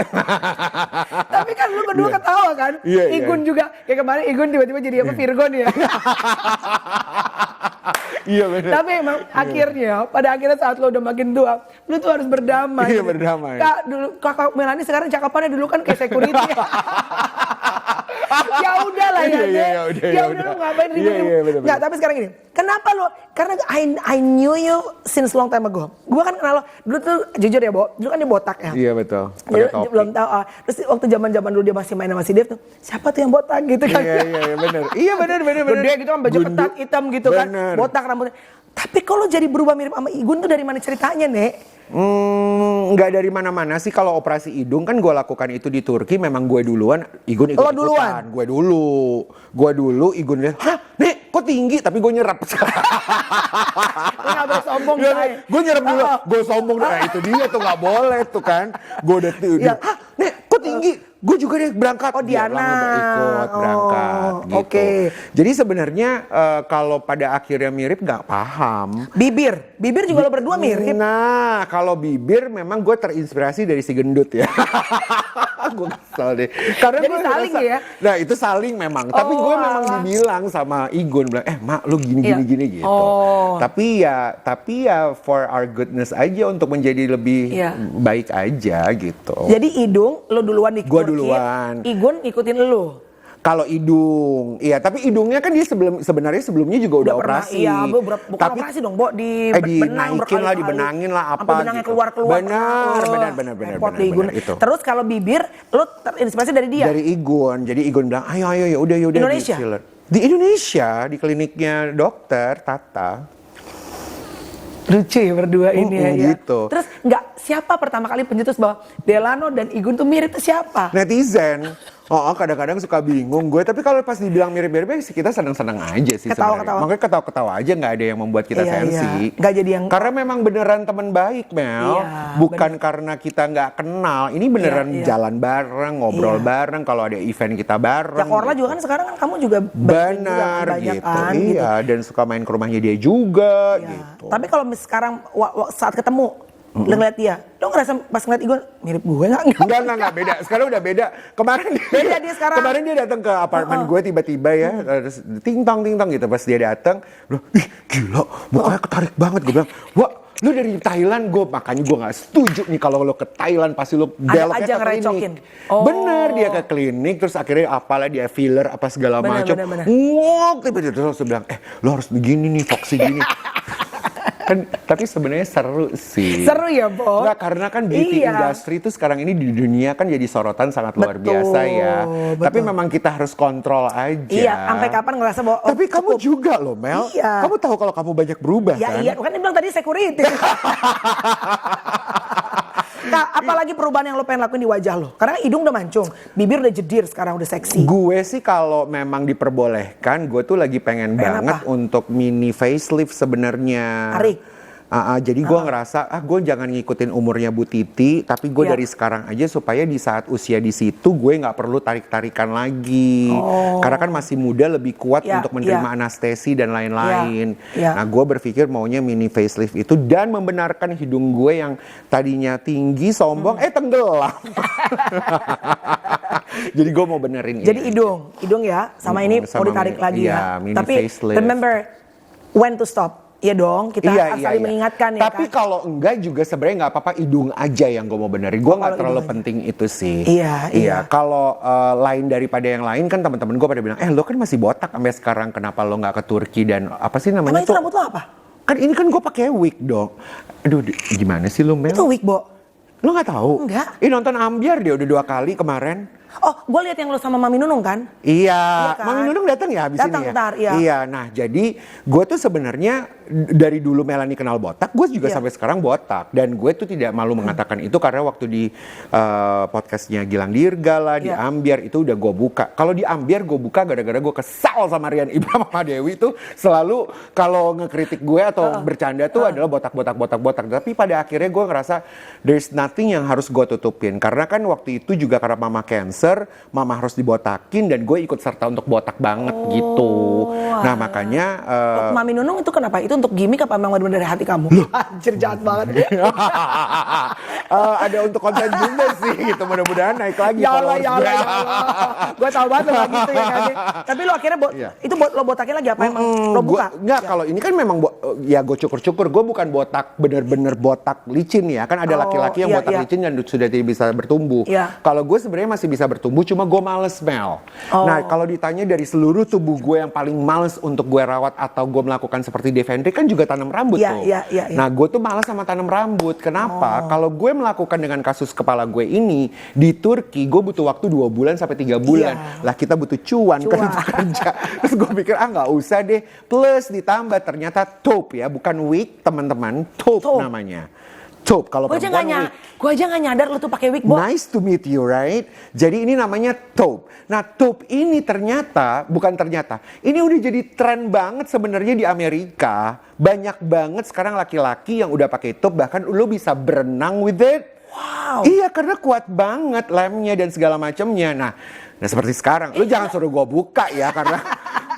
Tapi kan lo berdua ketawa kan? Igun juga. Kayak kemarin Igun tiba-tiba jadi apa? Virgon ya. Iya benar. Tapi emang akhirnya, pada akhirnya saat lo udah makin tua, lo tuh harus berdamai. Iya, berdamai. Kak, dulu kakak Melani sekarang cakapannya dulu kan kayak security. Ya udah lah ya. Ya udah lo ngapain ribut-ribut. Nggak, tapi sekarang gini. Kenapa lo? Karena I knew you since long time ago. Gue kan kenal lo. Dulu tuh jujur ya, Bo. Dulu kan dia botak ya. Iya betul. Jadi belum tahu. Terus waktu zaman-zaman dulu dia masih main sama si Dev tuh. Siapa tuh yang botak gitu kan? Iya benar. Iya benar. Gede gitu kan, baju ketat hitam gitu kan. Botak rambutnya. Tapi kalau jadi berubah mirip sama Igun tuh dari mana ceritanya, Nek? Nggak dari mana-mana sih. Kalau operasi hidung kan gue lakukan itu di Turki. Memang gue duluan, Igun ikut-ikutan. Duluan? Gue dulu, Igun lihat, hah Nek kok tinggi? Tapi gue nyerap. Nggak boleh sombong. Gue nyerap dulu, gue sombong. Nah itu dia tuh nggak boleh tuh kan. Gue udah hah Nek kok tinggi? Gue juga deh berangkat. Oh, Diana. Ikut berangkat gitu. Oke. Jadi sebenarnya kalau pada akhirnya mirip nggak paham. Bibir juga lo berdua mirip. Nah, kalau bibir memang gue terinspirasi dari si gendut ya. Gue kesel deh. Karena jadi saling ya? Nah itu saling memang. Tapi gue memang dibilang sama Igun, bilang, mak lu gini gitu. Tapi ya for our goodness aja, untuk menjadi lebih baik aja gitu. Jadi hidung lo duluan di Gue duluan. Igun ngikutin lo. Kalau hidung, iya, tapi hidungnya kan dia sebenarnya sebelumnya juga udah operasi. Iya, bukan tapi, operasi dong, Bo, dibenangin lah apa. Benangnya gitu. keluar. Benar. Itu. Terus kalau bibir, lo terinspirasi dari dia? Dari Igun. Jadi Igun bilang, ayo, ya udah. Indonesia? Di Indonesia, di kliniknya dokter Tata. Lucu ya berdua ini ya. Gitu. Terus siapa pertama kali pencetus bahwa Delano dan Igun tuh mirip, itu siapa? Netizen. Kadang-kadang suka bingung gue, tapi kalau pas dibilang mirip-mirip sih kita senang-senang aja sih sebenarnya. Makanya ketawa-ketawa aja, nggak ada yang membuat kita sensi. Nggak jadi yang... Karena memang beneran teman baik, Mel. Bukan karena kita nggak kenal. Ini beneran jalan bareng, ngobrol bareng. Kalau ada event kita bareng. Korla juga kan sekarang kan kamu juga benar gitu. Kan, iya, dan suka main ke rumahnya dia juga gitu. Tapi kalau sekarang saat ketemu, lo ngeliat dia, lo ngerasa pas ngeliat Igun mirip gue nggak? Enggak beda. Sekarang udah beda. Kemarin dia datang ke apartemen gue tiba-tiba ya, terus ting tong gitu. Pas dia datang, ih gila, mukanya ketarik banget. Gue bilang, wah, lu dari Thailand. Makanya gue nggak setuju nih kalau lo ke Thailand pasti lo beloknya ke klinik. Bener, dia ke klinik, terus akhirnya apalah dia filler apa segala macam. Wow, tiba-tiba terus bilang, lo harus begini nih, Foxy gini. Kan, tapi sebenarnya seru sih. Seru ya, Bo? Enggak, karena kan beauty industry itu sekarang ini di dunia kan jadi sorotan sangat luar biasa ya. Betul. Tapi memang kita harus kontrol aja. Iya, sampai kapan ngerasa bahwa tapi kamu juga loh, Mel. Iya. Kamu tahu kalau kamu banyak berubah kan? Iya, kan dia bilang tadi security. Kak, apalagi perubahan yang lo pengen lakuin di wajah lo? Karena hidung udah mancung, bibir udah jedir, sekarang udah seksi. Gue sih kalau memang diperbolehkan, gue tuh lagi pengen banget untuk mini facelift sebenarnya. Jadi gue ngerasa, gue jangan ngikutin umurnya Bu Titi, tapi gue dari sekarang aja supaya di saat usia di situ gue nggak perlu tarik-tarikan lagi. Karena kan masih muda, lebih kuat untuk menerima anestesi dan lain-lain. Nah, gue berpikir maunya mini facelift itu dan membenarkan hidung gue yang tadinya tinggi, sombong, tenggelam. Jadi gue mau benerin Jadi ini. hidung ya, sama ini mau sama ditarik lagi ya. mini Tapi facelift. remember when to stop. Iya dong, kita harus saling mengingatkan ya. Tapi kan? kalau enggak juga sebenarnya nggak apa-apa, hidung aja yang gue mau benerin. Gue nggak kalau terlalu hidung aja. penting itu sih. Iya. Kalau lain daripada yang lain kan teman-teman gue pada bilang, lo kan masih botak sampai sekarang, kenapa lo nggak ke Turki dan apa sih namanya Emang itu rambut lo apa? Kan ini kan gue pakai wig dong. Aduh, gimana sih lo Mel? Itu wig, Bo. Lo nggak tahu? Enggak. Nonton Ambiar dia udah 2 kali kemarin. Oh, gue lihat yang lo sama Mami Nunung kan? Iya, kan? Mami Nunung datang ya habis Datang ini ya. ntar, iya. Iya, nah jadi gue tuh sebenarnya dari dulu Melanie kenal botak, gue juga Iya. sampai sekarang botak. Dan gue tuh tidak malu mengatakan itu karena waktu di podcastnya Gilang Dirga lah, di Iya. Ambiar itu udah gue buka. Kalau di Ambiar gue buka gara-gara gue kesal sama Rian Ibram sama Dewi tuh selalu kalau ngekritik gue atau bercanda tuh adalah botak. Tapi pada akhirnya gue ngerasa there's nothing yang harus gue tutupin. Karena kan waktu itu juga karena mama cancer, mama harus dibotakin dan gue ikut serta untuk botak banget gitu. Nah makanya Untuk Mami Nunung itu kenapa? Itu untuk gimmick apa memang benar-benar dari hati kamu? Anjir, jahat banget. ada untuk konten juga sih gitu, mudah-mudahan naik lagi Ya Allah. followers gue. Gue tahu banget lo gitu ya kan. Tapi lo akhirnya Iya. itu lo botakin lagi apa emang lo buka? Enggak, kalau ini kan memang ya gue cukur-cukur. Gue bukan botak bener-bener botak licin ya. Kan ada laki-laki yang iya, botak iya. licin dan sudah tidak bisa bertumbuh. Iya. Kalau gue sebenarnya masih bisa bertumbuh, cuma gue males Mel. Nah kalau ditanya dari seluruh tubuh gue yang paling males untuk gue rawat atau gue melakukan seperti Devendri kan juga tanam rambut Iya, tuh. iya. Nah gue tuh males sama tanam rambut. Kenapa? Kalau gue melakukan dengan kasus kepala gue ini di Turki, gue butuh waktu 2 bulan sampai 3 bulan. Iya. Lah kita butuh cuan. Kerja. Terus gue pikir nggak usah deh. Plus ditambah ternyata taupe ya, bukan wig teman-teman, taupe namanya. Taupe kalau Gue perempuan wig. aja nggak nyadar lo tuh pakai wig, Bo. Nice to meet you, right? Jadi ini namanya taupe. Nah, taupe ini ini udah jadi tren banget sebenarnya di Amerika. Banyak banget sekarang laki-laki yang udah pakai taupe, bahkan lo bisa berenang with it. Wow. Iya, karena kuat banget lemnya dan segala macamnya. Nah seperti sekarang, lu jangan suruh gue buka ya karena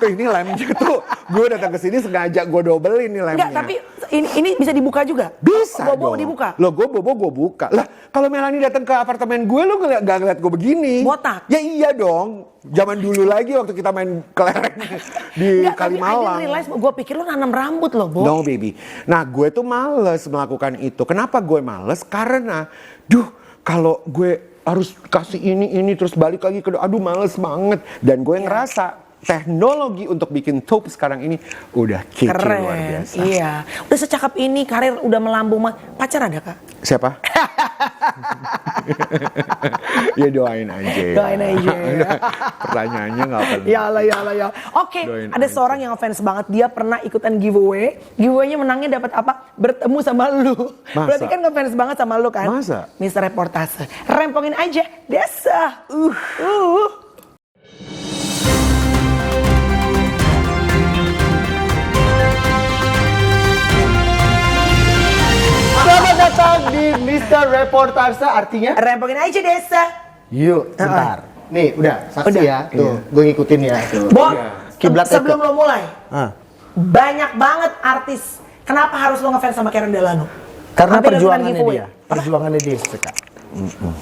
ini lemnya tuh gue datang ke sini sengaja gue dobelin nih lemnya. Enggak, tapi ini bisa dibuka juga? Bisa Bobo dong. dibuka? Loh gue buka. Lah kalau Melanie datang ke apartemen gue lu gak ngeliat gue begini. Botak? Ya iya dong. Zaman dulu lagi waktu kita main kelereng di Enggak, tapi I Kalimalang. didn't realize, gue pikir lo nanam rambut loh, Bo. No baby. Nah gue tuh males melakukan itu. Kenapa gue males? Karena, kalau gue harus kasih ini terus balik lagi ke aduh males banget. Dan gue ngerasa teknologi untuk bikin taupe sekarang ini udah kece luar Keren, biasa. iya. Udah secakap ini, karir udah melambung. Pacar ada, Kak? Siapa? Ya doain aja ya. Doain aja ya. Pertanyaannya gak penting. Ya Allah. Oke, Doain ada aja. seorang yang fans banget. Dia pernah ikutan giveaway. Giveaway-nya menangnya dapat apa? Bertemu sama lu. Masa? Berarti kan ngefans banget sama lu kan? Masa? Mister Reportase. Rempongin aja, Desa. Selamat datang di Mr. Reportase, artinya Rempongin aja, Desa. yuk, bentar. Nih, udah, saksi Udah. ya. Tuh, gue ngikutin ya. Tuh. Bo, Kiblat sebelum itu. lo mulai, Ah. banyak banget artis. Kenapa harus lo ngefans sama Karen Delano? Karena Sampai ikutan perjuangannya giveaway. dia. Perjuangannya dia, Kak.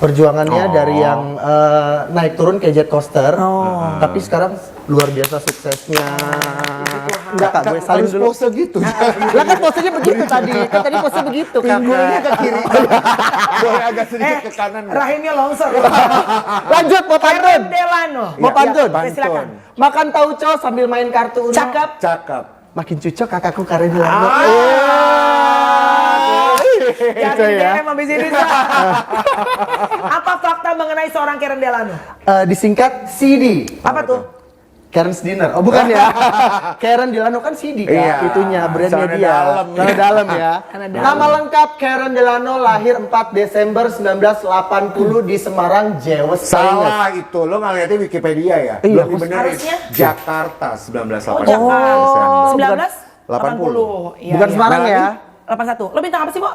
Perjuangannya dari yang naik turun kayak jet coaster, tapi sekarang luar biasa suksesnya. Enggak, Kak, gue salim harus dulu. pose gitu. Lah kan posenya begitu tadi. Kan tadi pose begitu, Kak. Pinggulnya ke kiri. Boleh agak sedikit ke kanan. nggak? Rahimnya longsor. Lanjut, mau pantun. Karen Delano. Mau Iya, pantun? Oke, silakan. Makan tauco sambil main kartu Uno. Cakep. Cakep. Makin cucok kakakku Karen Delano. Yang Itu ya. DM habis ini. Apa fakta mengenai seorang Karen Delano? Disingkat CD. Apa tuh? Karen's Dinner. Oh bukan ya. Karen Delano kan CD kan. Iya. Itunya brandnya Celana dia. dalam. Celana dalam ya. Celana dalam. Nama lengkap Karen Delano, lahir 4 Desember 1980 di Semarang, Jewes. Salah itu, lo nggak lihatnya Wikipedia ya? Iya, Belum dibenerin. harusnya. Jakarta 1980. Oh, Jakarta. 80. 1980. Iya, Bukan iya. Semarang Melanie? ya. 81. Lo bintang apa sih, Bo?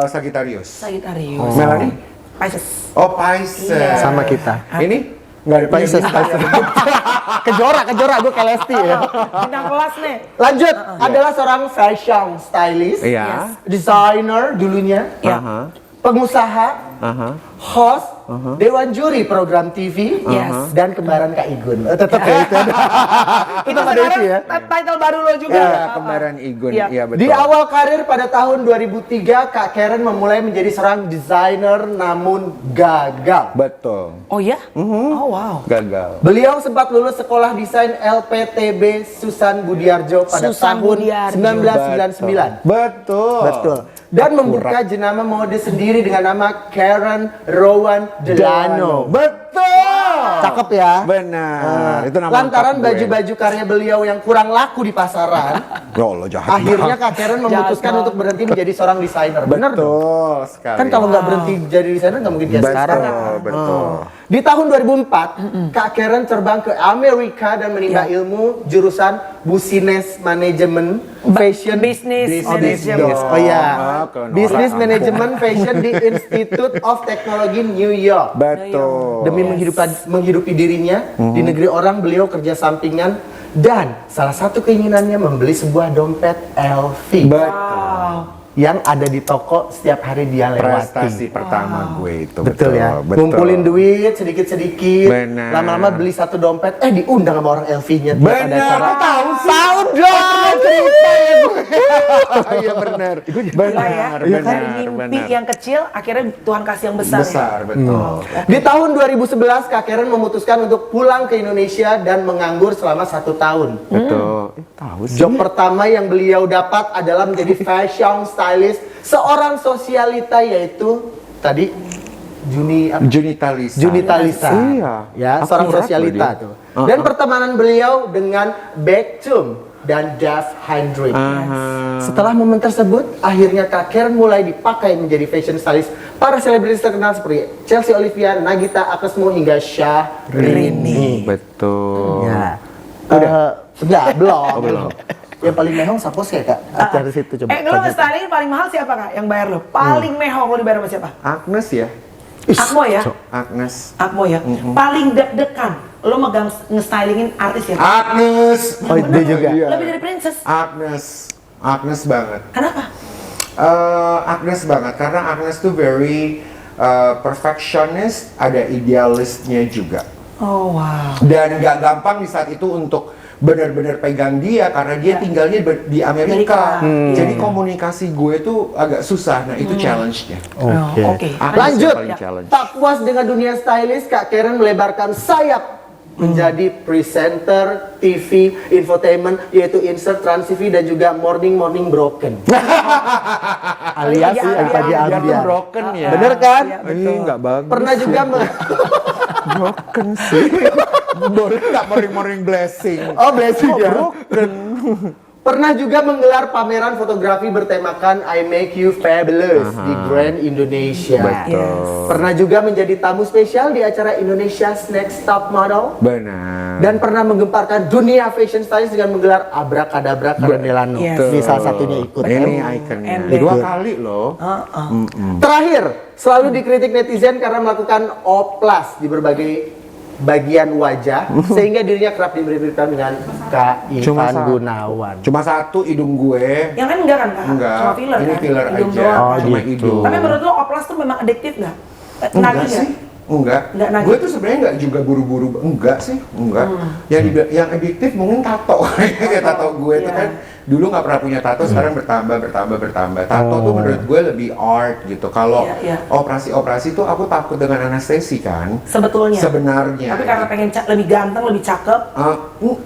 Sagittarius. Sagittarius. Melanie? Pisces. Oh, Pisces. Iya. Sama kita. Ini? Nggak ada Pisces, Pisces. kejora, gue ke Lesti ya. Bintang kelas nih. Lanjut, adalah seorang fashion stylist, Iya. designer dulunya, Iya. Aha. pengusaha, Aha. host, Dewan Juri Program TV, Yes. dan kembaran Kak Igun. Tetap ya itu ada. Itu Tetap ada sekarang itu ya. title baru lo juga. Iya, kembaran Igun. Iya. Iya, betul. Di awal karir pada tahun 2003, Kak Karen memulai menjadi seorang desainer namun gagal. Betul. Oh ya? Oh wow. Gagal. Beliau sempat lulus sekolah desain LPTB Susan Budiarjo pada Susan tahun Budiarjo. 1999. Betul. Betul. Dan membuka jenama mode sendiri dengan nama Karen Rowan Delano. Betul. Cakep ya. Benar. Itu nama Lantaran lengkap gue. baju-baju karya beliau yang kurang laku di pasaran, Ya Allah, jahat akhirnya banget. Kak Karen memutuskan Jahat untuk berhenti menjadi seorang desainer. Bener dong? Betul sekali. Kan kalau nggak berhenti jadi desainer nggak mungkin kayak Betul, sekarang. betul. Di tahun 2004, Kak Karen terbang ke Amerika dan menimba ilmu jurusan Business Management Fashion Business Management. Management. Oh iya. kalau Business norak. Management Fashion di Institute of Technology New York. Betul. Demi menghidupi dirinya di negeri orang, beliau kerja sampingan dan salah satu keinginannya membeli sebuah dompet LV Betul. yang ada di toko setiap hari dia Prestasi lewati. pertama gue itu. Betul ya, Betul. ngumpulin duit sedikit-sedikit, Benar. lama-lama beli satu dompet, diundang sama orang LV-nya. Benar. Aku tahu sih. Tahu dong cerita ya gue. Iya benar. Gila ya. Benar, Dari benar, mimpi benar. yang kecil akhirnya Tuhan kasih yang besar. Besar, betul. Di tahun 2011, Kak Karen memutuskan untuk pulang ke Indonesia dan menganggur selama 1 tahun. Betul. Tahu sih. Job pertama yang beliau dapat adalah menjadi fashion stylist seorang sosialita, yaitu tadi Junita Lisa. Junita Lisa. Iya. Ya, Aku seorang ingat sosialita loh dia. tuh. Dan pertemanan beliau dengan Beckham dan Dave Hendrich. Setelah momen tersebut, akhirnya Kak Karen mulai dipakai menjadi fashion stylist para selebritis terkenal seperti Chelsea Olivia, Nagita Akesmo hingga Syahrini. Betul. Ya. Enggak, belum. Yang paling mehong siapa sih Kak? Acara situ coba. Lo nge-styling paling mahal siapa Kak yang bayar lo? Paling mehong lo dibayar sama siapa? Agnes ya. Akmo ya? Agnes. Akmo ya? Paling deg-degan lo megang nge-stylingin artis ya? Agnes. Oh, dia juga. Iya. Lebih dari princess. Agnes banget. Kenapa? Agnes banget karena Agnes tuh very perfectionist, ada idealisnya juga. Oh wow. Dan nggak gampang di saat itu untuk benar-benar pegang dia karena dia tinggalnya di Amerika. Jadi komunikasi gue tuh agak susah. Nah itu challenge-nya. Oke. Agnes Lanjut. yang paling challenge. Tak puas dengan dunia stylist, Kak Karen melebarkan sayap menjadi presenter TV infotainment, yaitu Insert, Trans TV, dan juga Morning Broken. Alias Iya, yang tadi iya, Dia tuh ambiar. broken ya. Bener kan? Ini nggak bagus. Pernah juga broken sih. Boleh nggak morning blessing? Oh, blessing ya. Broken. Pernah juga menggelar pameran fotografi bertemakan I Make You Fabulous di Grand Indonesia. Betul. Pernah juga menjadi tamu spesial di acara Indonesia's Next Top Model. Benar. Dan pernah menggemparkan dunia fashion stylist dengan menggelar Abrakadabra Karen Delano. Yes. Di salah satunya ikut. Ini ikonnya. Emblem. 2 kali loh. Terakhir, selalu dikritik netizen karena melakukan oplas di berbagai bagian wajah, sehingga dirinya kerap diberi-berikan dengan Kak Cuma Ivan Gunawan. Cuma satu hidung gue. Yang kan enggak kan Kak? Enggak. Cuma filler Ini kan? filler Hidung aja. doang. Cuma gitu. hidung. Tapi menurut lo oplas tuh memang adiktif nggak? Enggak Nagih sih. nggak? Enggak. Enggak nagih. Gue tuh sebenarnya enggak juga buru-buru. Enggak sih. Enggak. Yang adiktif mungkin tato. Kayak tato gue tuh kan dulu nggak pernah punya tato, sekarang bertambah. Tato tuh menurut gue lebih art gitu. Kalau Iya. operasi tuh aku takut dengan anestesi kan. Sebetulnya. Sebenarnya. Tapi karena pengen lebih ganteng, lebih cakep.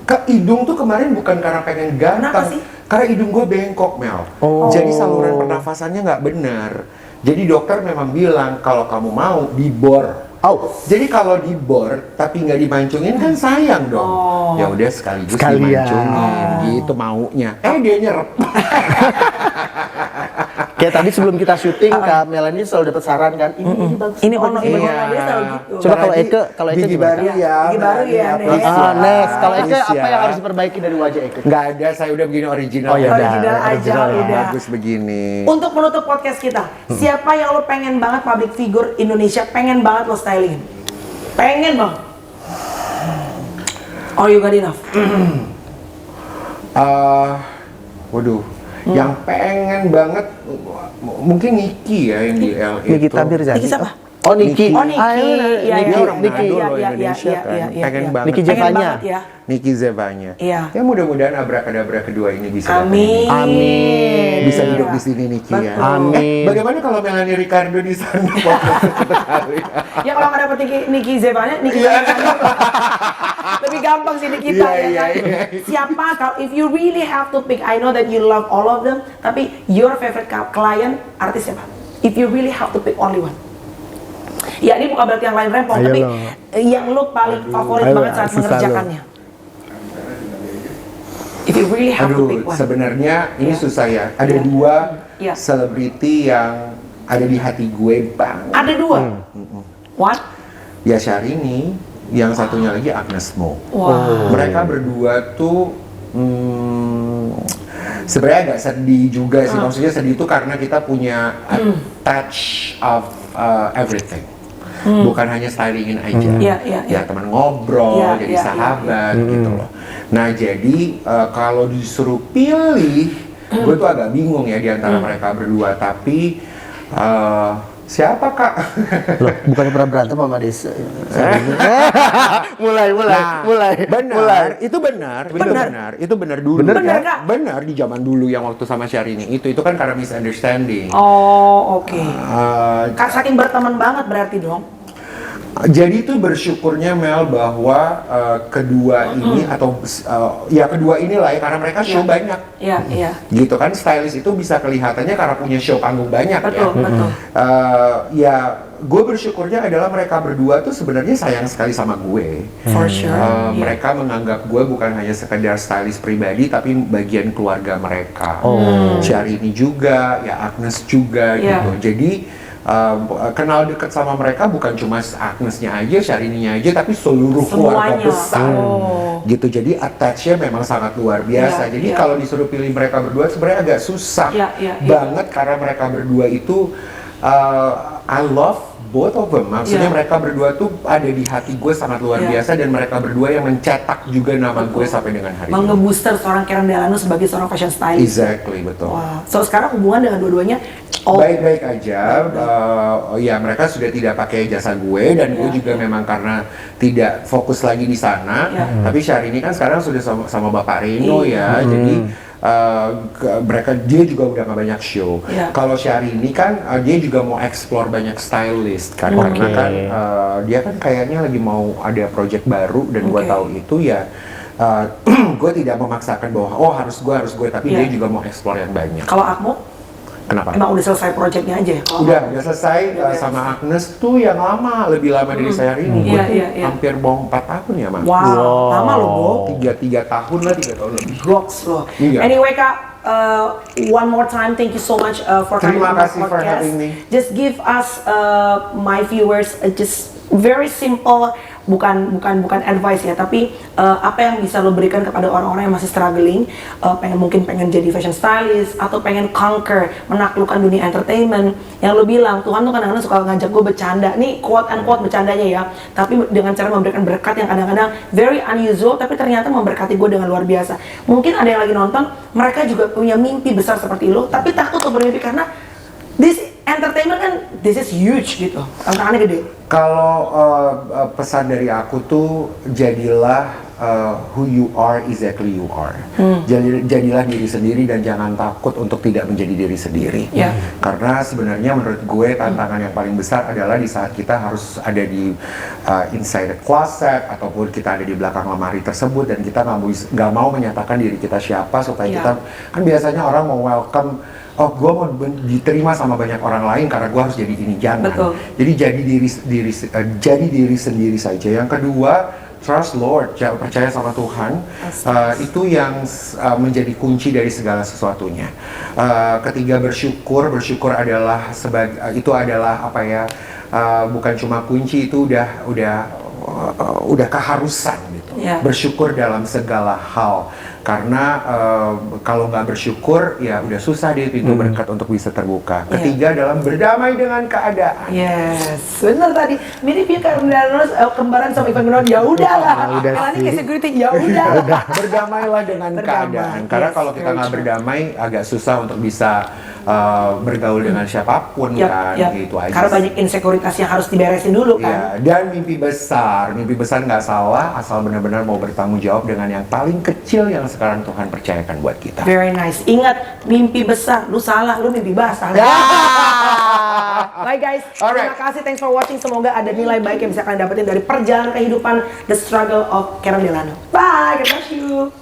Ke hidung tuh kemarin bukan karena pengen ganteng. Kenapa sih? Karena hidung gue bengkok, Mel. Jadi saluran pernafasannya nggak benar. Jadi dokter memang bilang kalau kamu mau dibor. Jadi kalau dibor tapi nggak dimancungin kan sayang dong. Ya udah sekaligus dimancungin gitu maunya. Dia nyerep. Kayak tadi sebelum kita syuting, Kak Melanie selalu dapat saran kan, ini bagus. Ini ono bagus. dia selalu gitu. Coba kalau Eke gigi gimana? baru ya. Gigi baru ya, Nes. Next. Kalau Eke Bagus apa ya. yang harus diperbaiki dari wajah Eke? Nggak ada, saya udah begini original. Oh, ya udah. Original aja Original ya. udah. Bagus begini. Untuk menutup podcast kita, siapa yang lo pengen banget public figure Indonesia, pengen banget lo styling? Pengen bang? Or you got enough? Waduh, yang pengen banget mungkin Niki ya yang di LA Nikita itu. Mirzani. Niki siapa? Oh, Niki. Oh, Niki. Iya, Niki iya, orang iya, Manado iya, loh iya, Indonesia iya, kan. iya, iya, Pengen iya. banget. Niki Pengen Zevanya. banget ya. Niki Zevanya. Iya. Ya mudah-mudahan abrakadabra kedua ini bisa datang. Amin. Amin. Bisa duduk di sini Niki ya. Betul. Amin. Bagaimana kalau Melanie Ricardo di sana? Ya kalau nggak dapet Niki Zevanya, Niki Zevanya. Lebih gampang sih di kita Iya, ya iya, kan. iya. Siapa kalau if you really have to pick, I know that you love all of them, tapi your favorite client artis siapa? If you really have to pick only one. Ya ini bukan berarti yang lain rempong, Ayo tapi loh. yang lu paling favorit Ayo, banget saat susah mengerjakannya. If you really have to pick Aduh, one. sebenarnya ini Ya. susah ya. Ada Ya. dua Ya. selebriti yang ada di hati gue banget. Ada dua. What? Ya Syahrini, yang satunya lagi Agnes Mo. Wow. Mereka berdua tuh sebenarnya agak sedih juga sih. Maksudnya sedih itu karena kita punya a touch of everything. Bukan hanya stylingin aja. Iya, iya, iya. Ya teman ngobrol, Iya, jadi iya, sahabat gitu loh. Nah jadi kalau disuruh pilih, gue tuh agak bingung ya di antara mereka berdua. Tapi siapa kak? Loh, bukannya pernah berantem sama Desa? mulai. Benar, itu benar, itu benar dulu. Benar, ya. Kak? Benar di zaman dulu yang waktu sama Syahrini itu kan karena misunderstanding. Oh, oke. Eh, Saking berteman banget berarti dong. jadi itu bersyukurnya Mel bahwa kedua ini atau ya kedua inilah ya karena mereka show banyak. Iya, iya. Gitu kan stylist itu bisa kelihatannya karena punya show panggung banyak Betul, ya. betul. Ya gue bersyukurnya adalah mereka berdua tuh sebenarnya sayang sekali sama gue. For sure. Iya. Mereka menganggap gue bukan hanya sekedar stylist pribadi tapi bagian keluarga mereka. Syahrini juga, ya Agnes juga Iya. gitu. Jadi kenal dekat sama mereka bukan cuma Agnesnya aja, Syahrini-nya aja, tapi seluruh keluarga Semuanya. besar. Oh. Gitu, jadi attach-nya memang sangat luar biasa. Iya, Jadi iya. kalau disuruh pilih mereka berdua sebenarnya agak susah Iya, iya, iya. banget karena mereka berdua itu I love both of them. Maksudnya Iya. mereka berdua tuh ada di hati gue sangat luar Iya. biasa dan mereka berdua yang mencetak juga nama gue sampai dengan hari ini. Nge-booster seorang Karen Delano sebagai seorang fashion stylist. Exactly, betul. Wow. So sekarang hubungan dengan dua-duanya Baik-baik aja, ya mereka sudah tidak pakai jasa gue dan gue Iya, juga memang karena tidak fokus lagi di sana. Iya. Tapi Syahrini kan sekarang sudah sama Bapak Reno Iya. ya, jadi dia juga udah gak banyak show. Iya. Kalau Syahrini kan dia juga mau explore banyak stylist kan, karena kan dia kan kayaknya lagi mau ada project baru dan gue Oke. tahu itu ya. Gue tidak memaksakan bahwa harus gue, tapi Iya. dia juga mau explore yang banyak. Kalau Akmo, Kenapa? emang udah selesai proyeknya aja ya? Kalau Udah selesai sama Agnes tuh yang lama, lebih lama dari saya ini. Gue Iya, tuh iya, iya. hampir mau 4 tahun ya, Mas. Wow, lama loh, Bo. 3 tahun lah, 3 tahun lebih. Goks loh. Iya. Anyway Kak, one more time thank you so much for coming Terima on my kasih for podcast. having me. Just give us my viewers just very simple, bukan advice ya, tapi apa yang bisa lo berikan kepada orang-orang yang masih struggling, mungkin pengen jadi fashion stylist atau pengen conquer, menaklukkan dunia entertainment. Yang lo bilang Tuhan tuh kadang-kadang suka ngajak gue bercanda, nih quote unquote bercandanya ya, tapi dengan cara memberikan berkat yang kadang-kadang very unusual, tapi ternyata memberkati gue dengan luar biasa. Mungkin ada yang lagi nonton, mereka juga punya mimpi besar seperti lo, tapi takut untuk bermimpi karena this entertainment kan, this is huge gitu, tantangannya gede. Kalau pesan dari aku tuh jadilah who you are exactly you are. Jadilah diri sendiri dan jangan takut untuk tidak menjadi diri sendiri. Ya. Karena sebenarnya menurut gue tantangan yang paling besar adalah di saat kita harus ada di inside the closet ataupun kita ada di belakang lemari tersebut dan kita nggak mau menyatakan diri kita siapa supaya Ya. kita kan biasanya orang mau welcome. Gue mau diterima sama banyak orang lain karena gue harus jadi ini, jangan. Betul. Jadi jadi diri sendiri saja. Yang kedua, trust Lord, percaya sama Tuhan. Itu yang menjadi kunci dari segala sesuatunya. Ketiga, bersyukur adalah itu adalah apa ya? Bukan cuma kunci, itu udah keharusan gitu. Ya. Bersyukur dalam segala hal. Karena kalau nggak bersyukur ya udah susah deh pintu berkat untuk bisa terbuka. Ketiga dalam berdamai dengan keadaan. Yes, benar tadi. Mirip ya kayak kembaran sama Ivan Gunawan. Ya udahlah. Udah Kalau ini sih. kayak security, ya udah. Berdamailah dengan Berdamai, keadaan. Karena yes, kalau kita very nggak true. berdamai agak susah untuk bisa bergaul dengan siapapun kan, gitu aja. Karena banyak insekuritas yang harus diberesin dulu Iya, kan. dan mimpi besar nggak salah asal benar-benar mau bertanggung jawab dengan yang paling kecil yang sekarang Tuhan percayakan buat kita. Very nice. Ingat, mimpi besar, lu salah, lu mimpi basah. Bye guys, terima kasih, thanks for watching. Semoga ada nilai baik yang bisa kalian dapetin dari perjalanan kehidupan The Struggle of Karen Delano. Bye, God bless you.